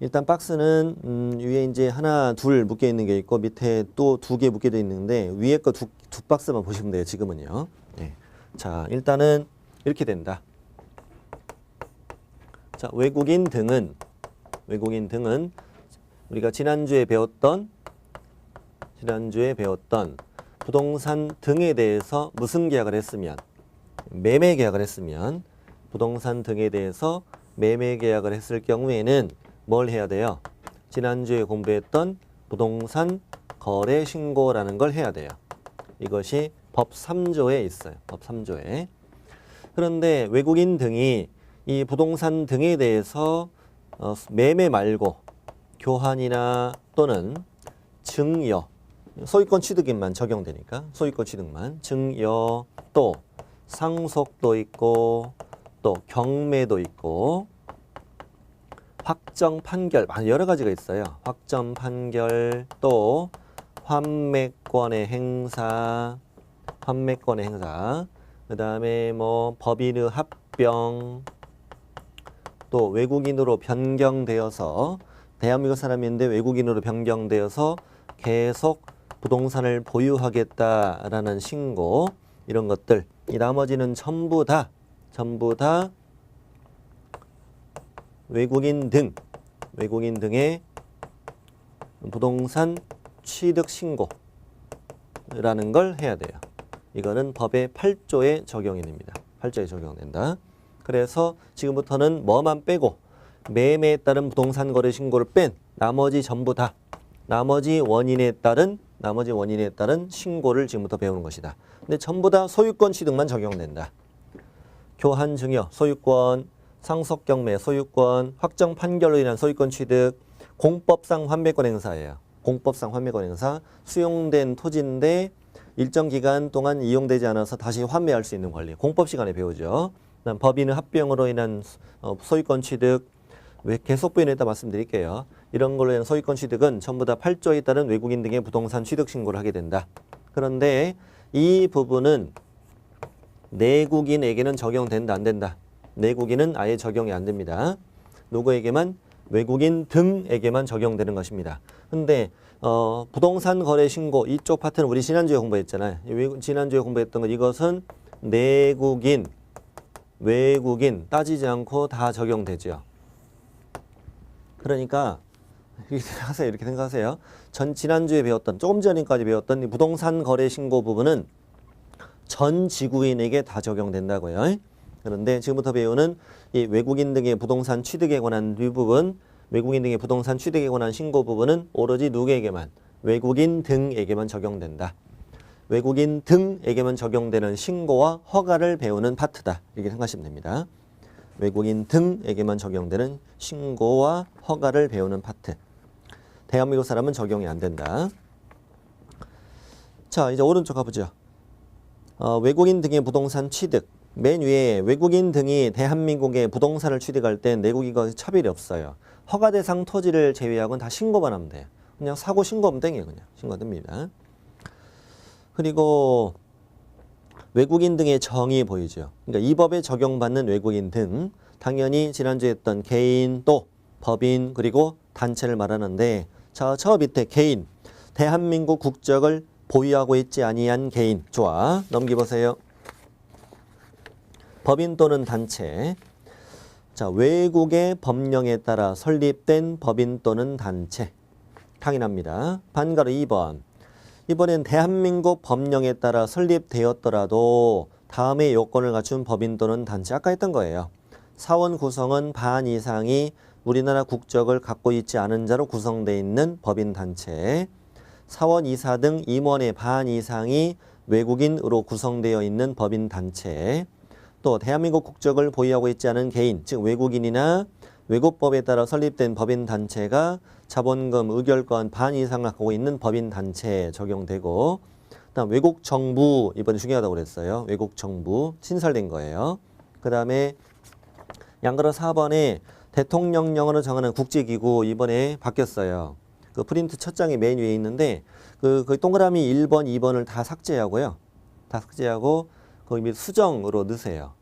일단 박스는 위에 이제 하나, 둘 묶여 있는 게 있고 밑에 또 2개 묶여 있는데 위에 거 두 박스만 보시면 돼요. 지금은요. 네. 자, 일단은 이렇게 된다. 자, 외국인 등은 우리가 지난주에 배웠던 부동산 등에 대해서 무슨 계약을 했으면 매매 계약을 했으면 부동산 등에 대해서 매매 계약을 했을 경우에는 뭘 해야 돼요? 지난주에 공부했던 부동산 거래 신고라는 걸 해야 돼요. 이것이 법 3조에 있어요. 법 3조에. 그런데 외국인 등이 이 부동산 등에 대해서 매매 말고 교환이나 또는 증여, 소유권 취득인만 적용되니까 소유권 취득만, 증여, 또 상속도 있고 또 경매도 있고 확정 판결, 여러 가지가 있어요. 확정 판결, 또 환매권의 행사, 그 다음에 뭐 법인의 합병, 또 외국인으로 변경되어서 대한민국 사람인데 외국인으로 변경되어서 계속 부동산을 보유하겠다라는 신고, 이런 것들, 이 나머지는 전부 다 외국인 등의 부동산 취득 신고라는 걸 해야 돼요. 이거는 법의 8조에 적용이 됩니다. 8조에 적용된다. 그래서 지금부터는 뭐만 빼고 매매에 따른 부동산 거래 신고를 뺀 나머지 전부 다 나머지 원인에 따른 신고를 지금부터 배우는 것이다. 근데 전부 다 소유권 취득만 적용된다. 교환 증여, 소유권, 상속 경매, 소유권, 확정 판결로 인한 소유권 취득, 공법상 환매권 행사예요. 공법상 환매권 행사, 수용된 토지인데 일정 기간 동안 이용되지 않아서 다시 환매할 수 있는 권리. 공법 시간에 배우죠. 그다음 법인의 합병으로 인한 소유권 취득, 왜 계속 부인에 따라 말씀드릴게요. 이런 걸로 인한 소유권 취득은 전부 다 8조에 따른 외국인 등의 부동산 취득 신고를 하게 된다. 그런데 이 부분은 내국인에게는 적용된다, 안 된다? 내국인은 아예 적용이 안 됩니다. 누구에게만? 외국인 등에게만 적용되는 것입니다. 근데 부동산 거래 신고 이쪽 파트는 우리 지난주에 공부했잖아요. 지난주에 공부했던 것, 이것은 내국인, 외국인 따지지 않고 다 적용되죠. 그러니까 이렇게 생각하세요. 지난주에 배웠던, 조금 전까지 배웠던 이 부동산 거래 신고 부분은 전 지구인에게 다 적용된다고요. 그런데 지금부터 배우는 이 외국인 등의 부동산 취득에 관한 이 부분, 외국인 등의 부동산 취득에 관한 신고 부분은 오로지 누구에게만? 외국인 등에게만 적용된다. 외국인 등에게만 적용되는 신고와 허가를 배우는 파트다. 이렇게 생각하시면 됩니다. 외국인 등에게만 적용되는 신고와 허가를 배우는 파트. 대한민국 사람은 적용이 안 된다. 자, 이제 오른쪽 가보죠. 외국인 등의 부동산 취득. 맨 위에 외국인 등이 대한민국의 부동산을 취득할 땐 내국인과 차별이 없어요. 허가 대상 토지를 제외하고는 다 신고만 하면 돼요. 그냥 사고 신고하면 땡이에요. 그냥 신고됩니다. 그리고 외국인 등의 정의 보이죠. 그러니까 이 법에 적용받는 외국인 등 당연히 지난주에 했던 개인 또 법인 그리고 단체를 말하는데 저 밑에 개인 대한민국 국적을 보유하고 있지 아니한 개인 좋아 넘기보세요. 법인 또는 단체 자 외국의 법령에 따라 설립된 법인 또는 단체 당연합니다. 반가로 2번 이번엔 대한민국 법령에 따라 설립되었더라도 다음의 요건을 갖춘 법인 또는 단체 아까 했던 거예요. 사원 구성은 반 이상이 우리나라 국적을 갖고 있지 않은 자로 구성되어 있는 법인 단체 사원 이사 등 임원의 반 이상이 외국인으로 구성되어 있는 법인 단체 또 대한민국 국적을 보유하고 있지 않은 개인 즉 외국인이나 외국법에 따라 설립된 법인 단체가 자본금 의결권 반 이상을 갖고 있는 법인 단체에 적용되고 그다음 외국 정부 이번에 중요하다고 그랬어요. 외국 정부 신설된 거예요. 그 다음에 양가로 4번에 대통령령으로 정하는 국제기구 이번에 바뀌었어요. 그 프린트 첫 장이 맨 위에 있는데 그 동그라미 1번, 2번을 다 삭제하고요. 다 삭제하고 거기 밑 수정으로 넣으세요.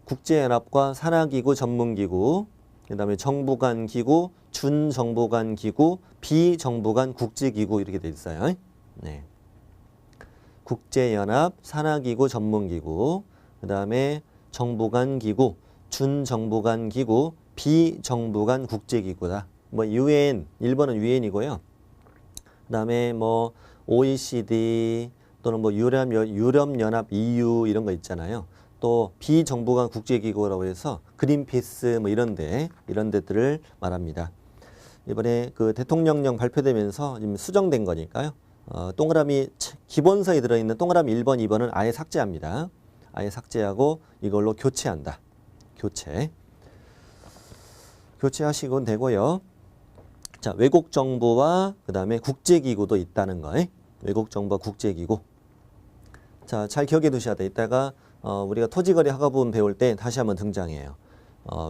국제연합과 산하기구 전문기구 그 다음에 정부 간 기구, 준정부 간 기구, 비정부 간 국제기구 이렇게 돼 있어요. 네. 국제연합, 산하기구 전문기구 그 다음에 정부 간 기구, 준정부 간 기구, 비정부 간 국제기구다. 뭐 UN, 1번은 UN이고요. 그 다음에 뭐 OECD 또는 뭐 유럽연합 EU 이런 거 있잖아요. 또 비정부 간 국제기구라고 해서 그린피스 뭐 이런 데들을 말합니다. 이번에 그 대통령령 발표되면서 지금 수정된 거니까요. 동그라미 기본서에 들어있는 동그라미 1번, 2번은 아예 삭제합니다. 아예 삭제하고 이걸로 교체한다. 교체하시면 되고요. 자, 외국 정부와 그 다음에 국제기구도 있다는 거. 외국 정부와 국제기구. 자, 잘 기억해 두셔야 돼. 이따가 우리가 토지거래 허가부분 배울 때 다시 한번 등장해요.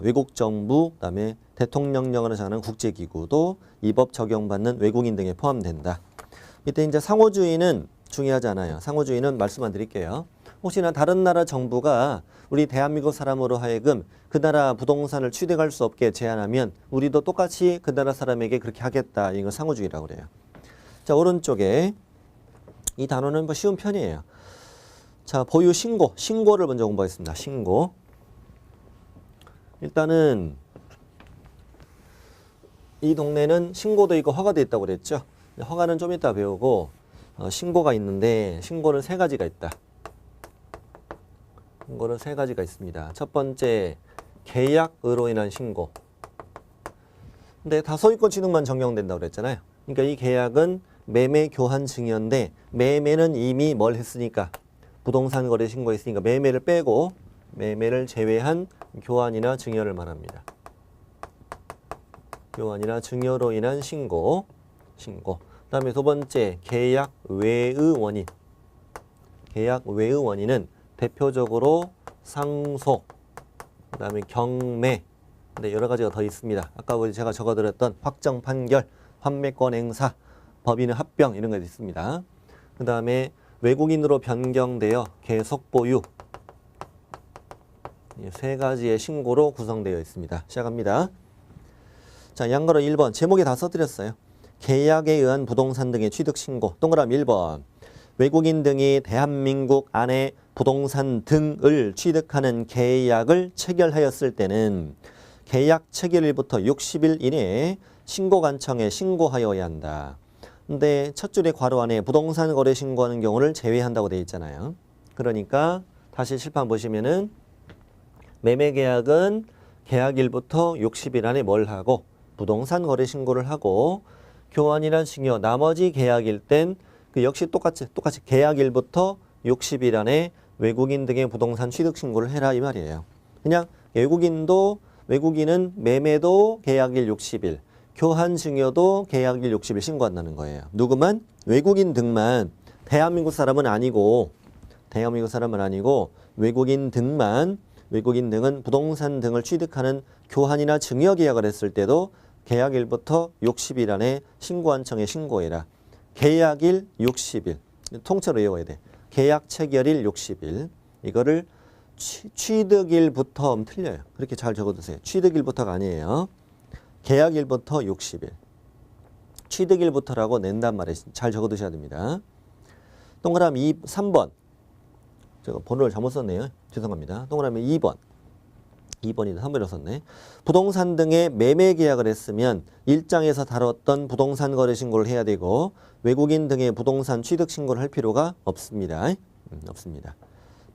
외국 정부, 그 다음에 대통령령으로 정하는 국제기구도 이 법 적용받는 외국인 등에 포함된다. 이때 이제 상호주의는 중요하지 않아요. 상호주의는 말씀만 드릴게요. 혹시나 다른 나라 정부가 우리 대한민국 사람으로 하여금 그 나라 부동산을 취득할 수 없게 제한하면 우리도 똑같이 그 나라 사람에게 그렇게 하겠다. 이건 상호주의라고 그래요. 자, 오른쪽에 이 단어는 뭐 쉬운 편이에요. 자, 보유 신고를 먼저 공부하겠습니다. 신고. 일단은 이 동네는 신고도 있고 허가도 있다고 그랬죠. 허가는 좀 이따 배우고 신고가 있는데 신고는 세 가지가 있다. 신고는 세 가지가 있습니다. 첫 번째 계약으로 인한 신고. 근데 다 소유권 취득만 적용된다고 그랬잖아요. 그러니까 이 계약은 매매 교환 증여인데 매매는 이미 뭘 했으니까 부동산 거래 신고했으니까 매매를 빼고 매매를 제외한 교환이나 증여를 말합니다. 교환이나 증여로 인한 신고. 그다음에 두 번째 계약 외의 원인. 계약 외의 원인은 대표적으로 상속, 그다음에 경매, 근데 여러 가지가 더 있습니다. 아까 제가 적어드렸던 확정 판결, 환매권 행사, 법인의 합병 이런 게 있습니다. 그다음에 외국인으로 변경되어 계속 보유. 세 가지의 신고로 구성되어 있습니다. 시작합니다. 자, 양가로 1번 제목에 다 써드렸어요. 계약에 의한 부동산 등의 취득 신고. 동그라미 1번 외국인 등이 대한민국 안에 부동산 등을 취득하는 계약을 체결하였을 때는 계약 체결일부터 60일 이내에 신고관청에 신고하여야 한다. 근데 첫 줄의 괄호 안에 부동산 거래 신고하는 경우를 제외한다고 되어 있잖아요. 그러니까 다시 칠판 보시면은 매매 계약은 계약일부터 60일 안에 뭘 하고 부동산 거래 신고를 하고 교환이나 증여 나머지 계약일 땐 그 역시 똑같이 계약일부터 60일 안에 외국인 등의 부동산 취득 신고를 해라 이 말이에요. 그냥 외국인은 매매도 계약일 60일, 교환 증여도 계약일 60일 신고한다는 거예요. 누구만? 외국인 등만. 대한민국 사람은 아니고 외국인 등만, 외국인 등은 부동산 등을 취득하는 교환이나 증여 계약을 했을 때도 계약일부터 60일 안에 신고한청에 신고해라. 계약일 60일. 통째로 외워야 돼. 계약 체결일 60일. 이거를 취득일부터 틀려요. 그렇게 잘 적어두세요. 취득일부터가 아니에요. 계약일부터 60일. 취득일부터라고 낸단 말이에요. 잘 적어두셔야 됩니다. 동그라미 3번. 제가 번호를 잘못 썼네요. 죄송합니다. 동그라미 2번. 2번이다. 3번이라 썼네. 부동산 등의 매매 계약을 했으면 1장에서 다뤘던 부동산 거래 신고를 해야 되고 외국인 등의 부동산 취득 신고를 할 필요가 없습니다. 없습니다.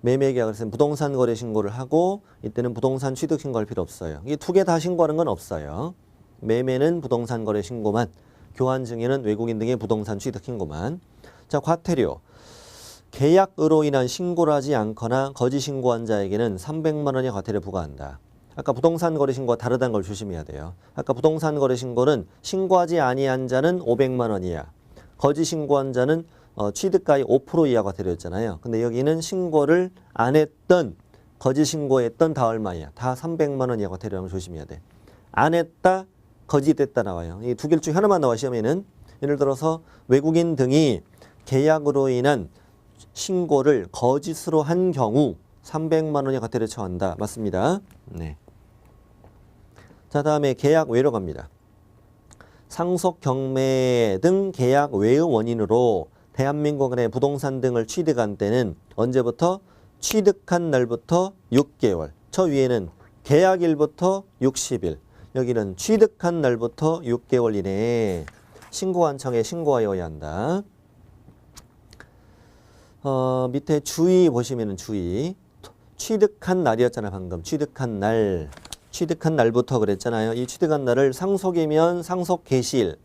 매매 계약을 했으면 부동산 거래 신고를 하고 이때는 부동산 취득 신고할 필요 없어요. 이 두 개 다 신고하는 건 없어요. 매매는 부동산 거래 신고만, 교환 증여는 외국인 등의 부동산 취득 신고만. 자, 과태료. 계약으로 인한 신고를 하지 않거나 거짓 신고한 자에게는 300만 원의 과태료 부과한다. 아까 부동산 거래 신고와 다르다는 걸 조심해야 돼요. 아까 부동산 거래 신고는 신고하지 아니한 자는 500만 원이야. 거짓 신고한 자는 취득가의 5% 이하 과태료였잖아요. 근데 여기는 신고를 안 했던, 거짓 신고했던 다 얼마야? 다 300만 원 이하 과태료라는 걸 조심해야 돼. 안 했다, 거짓됐다 나와요. 이 두 개 중 하나만 나와 시험에는. 예를 들어서 외국인 등이 계약으로 인한 신고를 거짓으로 한 경우 300만 원의 과태료 처한다. 맞습니다. 네. 자, 다음에 계약 외로 갑니다. 상속 경매 등 계약 외의 원인으로 대한민국 안에 부동산 등을 취득한 때는 언제부터? 취득한 날부터 6개월. 저 위에는 계약일부터 60일. 여기는 취득한 날부터 6개월 이내에 신고한청에 신고하여야 한다. 밑에 주의 보시면은 주의. 취득한 날이었잖아요. 방금. 취득한 날부터 그랬잖아요. 이 취득한 날을 상속이면 상속 개시일,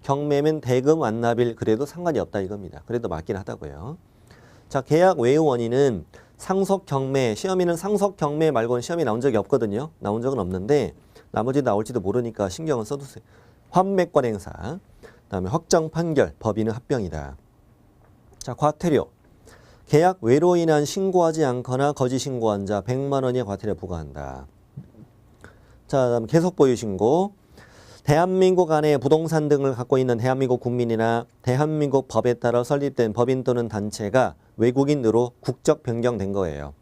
경매면 대금 완납일 그래도 상관이 없다 이겁니다. 그래도 맞긴 하다고요. 자, 계약 외의 원인은 상속 경매, 시험에는 상속 경매 말고는 시험이 나온 적이 없거든요. 나온 적은 없는데 나머지 나올지도 모르니까 신경은 써두세요. 환매권 행사, 그다음에 확정 판결, 법인은 합병이다. 자, 과태료. 계약 외로 인한 신고하지 않거나 거짓 신고한 자 100만 원의 과태료 부과한다. 자, 다음 계속 보유 신고. 대한민국 안에 부동산 등을 갖고 있는 대한민국 국민이나 대한민국 법에 따라 설립된 법인 또는 단체가 외국인으로 국적 변경된 거예요.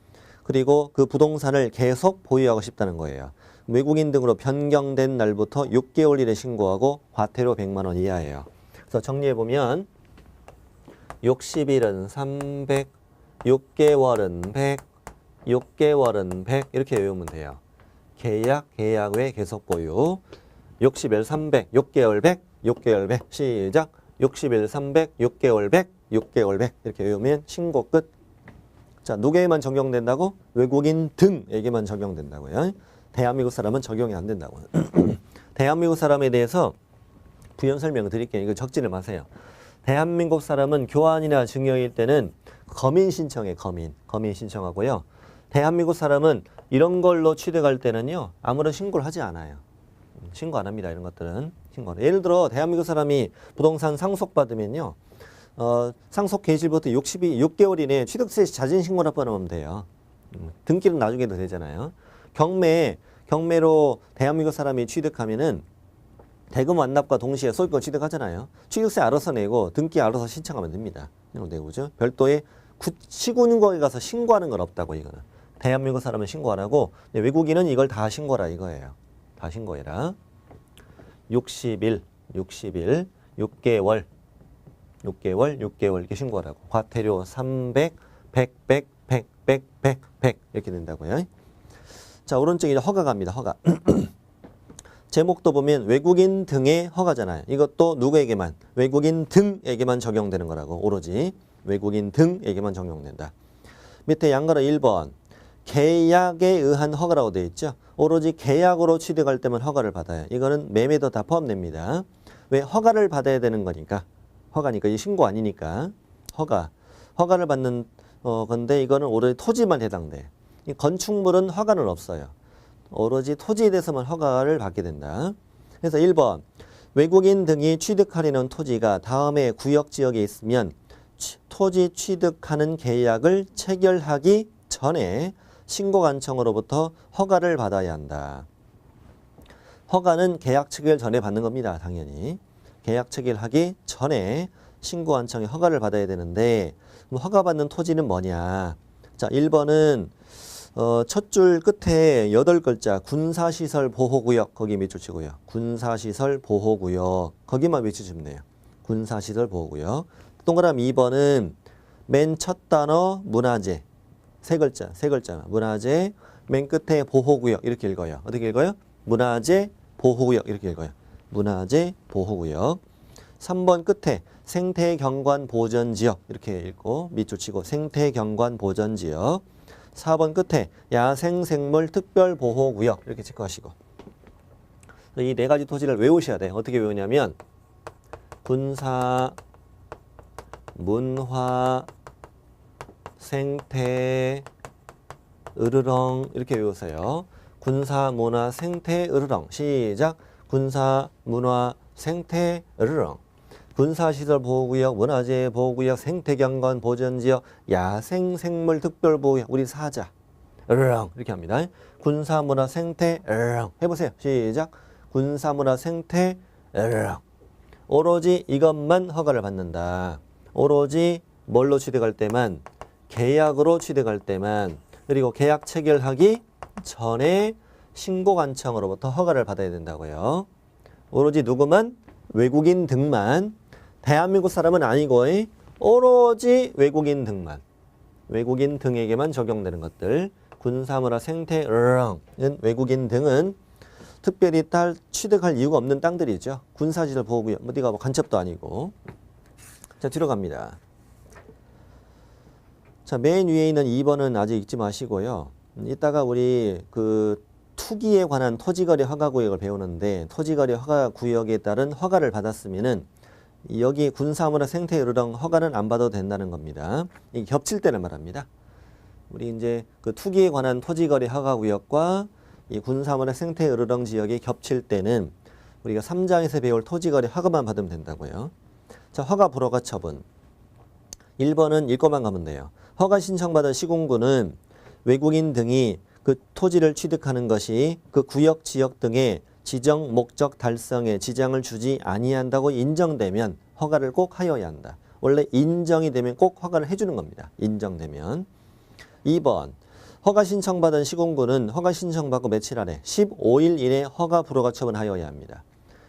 그리고 그 부동산을 계속 보유하고 싶다는 거예요. 외국인 등으로 변경된 날부터 6개월 이내 신고하고 과태료 100만 원 이하예요. 그래서 정리해보면 60일은 300, 6개월은 100, 6개월은 100 이렇게 외우면 돼요. 계약 외 계속 보유. 60일 300, 6개월 100, 6개월 100. 시작. 60일 300, 6개월 100, 6개월 100. 이렇게 외우면 신고 끝. 자, 누구에게만 적용된다고? 외국인 등에게만 적용된다고요. 대한민국 사람은 적용이 안 된다고요. 대한민국 사람에 대해서 부연 설명을 드릴게요. 이거 적지를 마세요. 대한민국 사람은 교환이나 증여일 때는 검인 신청해, 검인 신청하고요. 대한민국 사람은 이런 걸로 취득할 때는요, 아무런 신고를 하지 않아요. 신고 안 합니다. 이런 것들은 신고를. 예를 들어 대한민국 사람이 부동산 상속받으면요, 상속 개시일부터 6개월 이내에 취득세 자진 신고를 하면 돼요. 등기는 나중에 도 되잖아요. 경매로 대한민국 사람이 취득하면은 대금 완납과 동시에 소유권 취득하잖아요. 취득세 알아서 내고 등기 알아서 신청하면 됩니다. 그죠? 별도의 시군구에 가서 신고하는 건 없다고 이거는. 대한민국 사람은 신고 안 하고 외국인은 이걸 다 신고라 이거예요. 다 신고해라. 60일, 6개월 이렇게 신고하라고. 과태료 300, 100 이렇게 된다고요. 자, 오른쪽에 허가 갑니다. 허가. 제목도 보면 외국인 등의 허가잖아요. 이것도 누구에게만? 외국인 등에게만 적용되는 거라고. 오로지 외국인 등에게만 적용된다. 밑에 양가로 1번. 계약에 의한 허가라고 되어 있죠. 오로지 계약으로 취득할 때만 허가를 받아요. 이거는 매매도 다 포함됩니다. 왜? 허가를 받아야 되는 거니까. 허가니까. 이 신고 아니니까. 허가를 받는 건데 이거는 오로지 토지만 해당돼. 이 건축물은 허가는 없어요. 오로지 토지에 대해서만 허가를 받게 된다. 그래서 1번. 외국인 등이 취득하려는 토지가 다음의 구역 지역에 있으면 토지 취득하는 계약을 체결하기 전에 신고관청으로부터 허가를 받아야 한다. 허가는 계약 체결 전에 받는 겁니다. 당연히. 계약 체결하기 전에 신고관청에 허가를 받아야 되는데 허가받는 토지는 뭐냐. 자, 1번은 첫 줄 끝에 8글자 군사시설 보호구역 거기 밑줄 치고요. 군사시설 보호구역 거기만 외치시면 돼요. 군사시설 보호구역. 동그라미 2번은 맨 첫 단어 문화재 세 글자 문화재 맨 끝에 보호구역 이렇게 읽어요. 어떻게 읽어요? 문화재 보호구역 이렇게 읽어요. 문화재 보호구역. 3번 끝에 생태경관 보전지역 이렇게 읽고 밑줄 치고 생태경관 보전지역. 4번 끝에 야생생물 특별보호구역 이렇게 체크하시고 이 네 가지 토지를 외우셔야 돼요. 어떻게 외우냐면 군사, 문화, 생태, 으르렁 이렇게 외우세요. 군사, 문화, 생태, 으르렁 시작. 군사, 문화, 생태, 으르렁 군사시설 보호구역, 문화재 보호구역, 생태경관 보전지역, 야생생물 특별보호구역, 우리 사자, 으르렁 이렇게 합니다. 군사문화 생태, 으르렁 해보세요. 시작. 군사문화 생태, 으르렁 오로지 이것만 허가를 받는다. 오로지 뭘로 취득할 때만, 계약으로 취득할 때만, 그리고 계약 체결하기 전에 신고관청으로부터 허가를 받아야 된다고요. 오로지 누구만? 외국인 등만. 대한민국 사람은 아니고 오로지 외국인 등만. 외국인 등에게만 적용되는 것들. 군사문화 생태 으렁은 외국인 등은 특별히 취득할 이유가 없는 땅들이죠. 군사시설 보호구역. 어디가 뭐 간첩도 아니고. 자, 뒤로 갑니다. 자, 맨 위에 있는 2번은 아직 읽지 마시고요. 이따가 우리 그 투기에 관한 토지거래 허가구역을 배우는데 토지거래 허가구역에 따른 허가를 받았으면은 여기 군사문화 생태 으르렁 허가는 안 받아도 된다는 겁니다. 이게 겹칠 때를 말합니다. 우리 이제 그 투기에 관한 토지거래 허가구역과 이 군사문화 생태 으르렁 지역이 겹칠 때는 우리가 3장에서 배울 토지거래 허가만 받으면 된다고요. 자, 허가 불허가 처분. 1번은 읽고만 가면 돼요. 허가 신청받은 시군구는 외국인 등이 그 토지를 취득하는 것이 그 구역 지역 등의 지정 목적 달성에 지장을 주지 아니한다고 인정되면 허가를 꼭 하여야 한다. 원래 인정이 되면 꼭 허가를 해주는 겁니다. 인정되면. 2번 허가 신청받은 시군구는 허가 신청받고 며칠 안에 15일 이내 허가 불허가 처분하여야 합니다.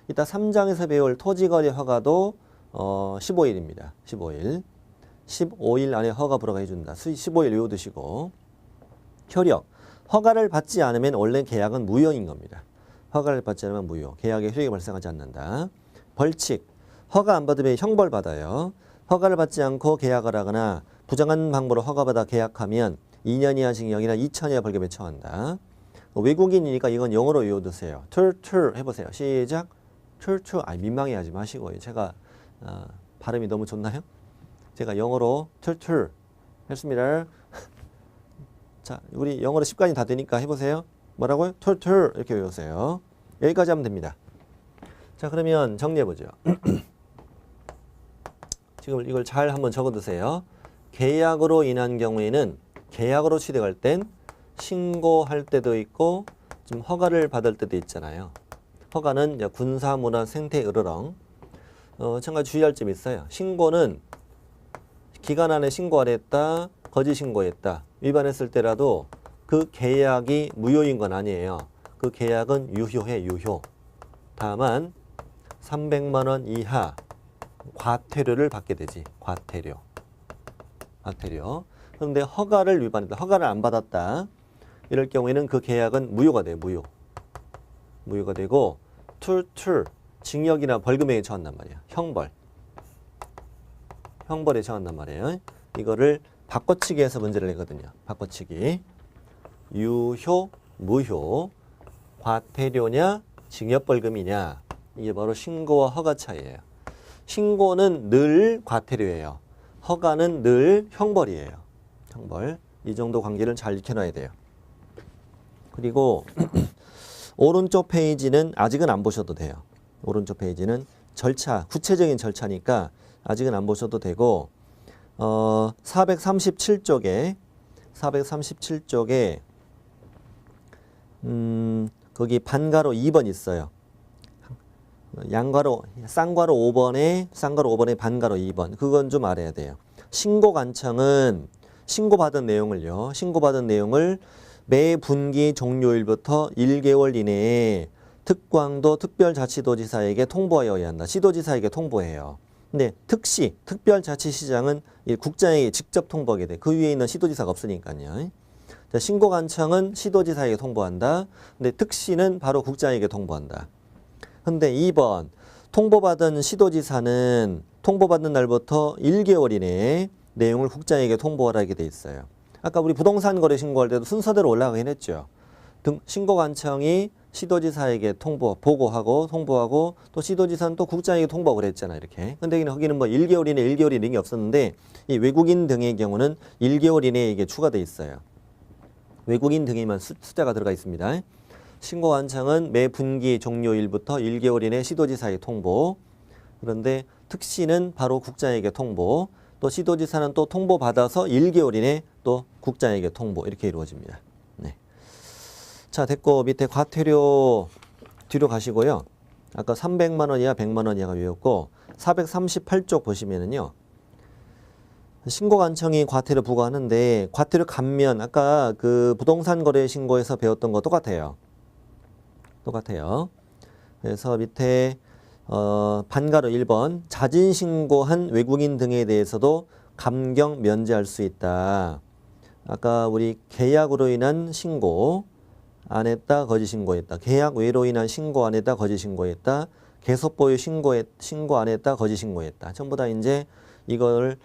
이따 3장에서 배울 토지거래 허가도 15일입니다. 15일 안에 허가 불허가 해준다. 15일 외워두시고. 효력. 허가를 받지 않으면 원래 계약은 무효인 겁니다. 허가를 받지 않으면 무효. 계약에 효력이 발생하지 않는다. 벌칙. 허가 안 받으면 형벌받아요. 허가를 받지 않고 계약을 하거나 부정한 방법으로 허가받아 계약하면 2년 이하 징역이나 2천 이하 벌금에 처한다. 외국인이니까 이건 영어로 외워두세요. 툴툴 해보세요. 시작. 툴툴. 민망해하지 마시고요. 제가 발음이 너무 좋나요? 제가 영어로 툴툴 했습니다. 자, 우리 영어로 습관이 다 되니까 해보세요. 뭐라고요? 툴툴 이렇게 외우세요. 여기까지 하면 됩니다. 자, 그러면 정리해보죠. 지금 이걸 잘 한번 적어두세요. 계약으로 인한 경우에는 계약으로 취득할 땐 신고할 때도 있고 좀 허가를 받을 때도 있잖아요. 허가는 군사, 문화, 생태, 으르렁. 참가 주의할 점이 있어요. 신고는 기간 안에 신고 안 했다, 거짓 신고했다, 위반했을 때라도 그 계약이 무효인 건 아니에요. 그 계약은 유효해, 유효. 다만 300만 원 이하 과태료를 받게 되지. 과태료. 그런데 허가를 위반했다, 허가를 안 받았다, 이럴 경우에는 그 계약은 무효가 돼요. 무효가 되고 툴툴 징역이나 벌금에 처한단 말이야. 형벌에 처한단 말이에요. 이거를 바꿔치기해서 문제를 내거든요. 바꿔치기. 유효, 무효, 과태료냐, 징역벌금이냐. 이게 바로 신고와 허가 차이예요. 신고는 늘 과태료예요. 허가는 늘 형벌이에요. 형벌. 이 정도 관계를 잘 익혀놔야 돼요. 그리고 오른쪽 페이지는 아직은 안 보셔도 돼요. 오른쪽 페이지는 절차, 구체적인 절차니까 아직은 안 보셔도 되고 437쪽에 거기 반가로 2번 있어요. 양가로 쌍가로 5번에 반가로 2번. 그건 좀 알아야 돼요. 신고관청은 신고받은 내용을 매 분기 종료일부터 1개월 이내에 특광도 특별자치도지사에게 통보하여야 한다. 시도지사에게 통보해요. 근데 특시, 특별자치시장은 국장에게 직접 통보하게 돼. 그 위에 있는 시도지사가 없으니까요. 자, 신고관청은 시도지사에게 통보한다. 근데 특시는 바로 국장에게 통보한다. 근데 2번, 통보받은 시도지사는 통보받는 날부터 1개월 이내에 내용을 국장에게 통보하라게 돼 있어요. 아까 우리 부동산 거래 신고할 때도 순서대로 올라가긴 했죠. 신고관청이 시도지사에게 보고하고 통보하고 또 시도지사는 또 국장에게 통보하고 그랬잖아, 이렇게. 근데 거기는 뭐 1개월 이내, 1개월 이내이 없었는데 이 외국인 등의 경우는 1개월 이내에 이게 추가돼 있어요. 외국인 등에만 숫자가 들어가 있습니다. 신고관청은 매 분기 종료일부터 1개월 이내 시도지사에 통보. 그런데 특시는 바로 국장에게 통보. 또 시도지사는 또 통보받아서 1개월 이내 또 국장에게 통보. 이렇게 이루어집니다. 네. 자, 됐고 밑에 과태료 뒤로 가시고요. 아까 300만 원 이하 100만 원 이하가 외웠고 438쪽 보시면은요. 신고관청이 과태료 부과하는데 과태료 감면 아까 그 부동산 거래 신고에서 배웠던 거 똑같아요. 그래서 밑에 반가로 1번 자진 신고한 외국인 등에 대해서도 감경 면제할 수 있다. 아까 우리 계약으로 인한 신고 안 했다, 거짓 신고했다. 계약 외로 인한 신고 안 했다, 거짓 신고했다. 계속 보유 신고 안 했다, 거짓 신고했다. 전부 다 이제 이걸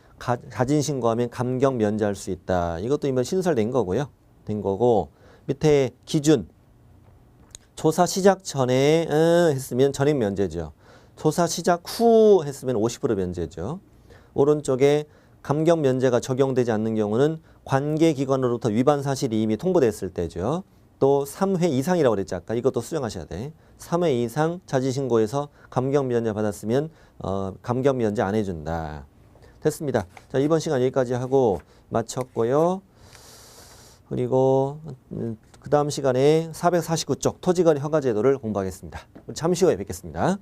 자진 신고하면 감경 면제할 수 있다. 이것도 이번 신설된 거고요. 된 거고 밑에 기준 조사 시작 전에 했으면 전액 면제죠. 조사 시작 후 했으면 50% 면제죠. 오른쪽에 감경 면제가 적용되지 않는 경우는 관계기관으로부터 위반 사실이 이미 통보됐을 때죠. 또 3회 이상이라고 그랬죠. 아까 이것도 수정하셔야 돼. 3회 이상 자진신고에서 감경 면제 받았으면 감경 면제 안 해준다. 됐습니다. 자, 이번 시간 여기까지 하고 마쳤고요. 그리고 그 다음 시간에 449쪽 토지거래 허가제도를 공부하겠습니다. 잠시 후에 뵙겠습니다.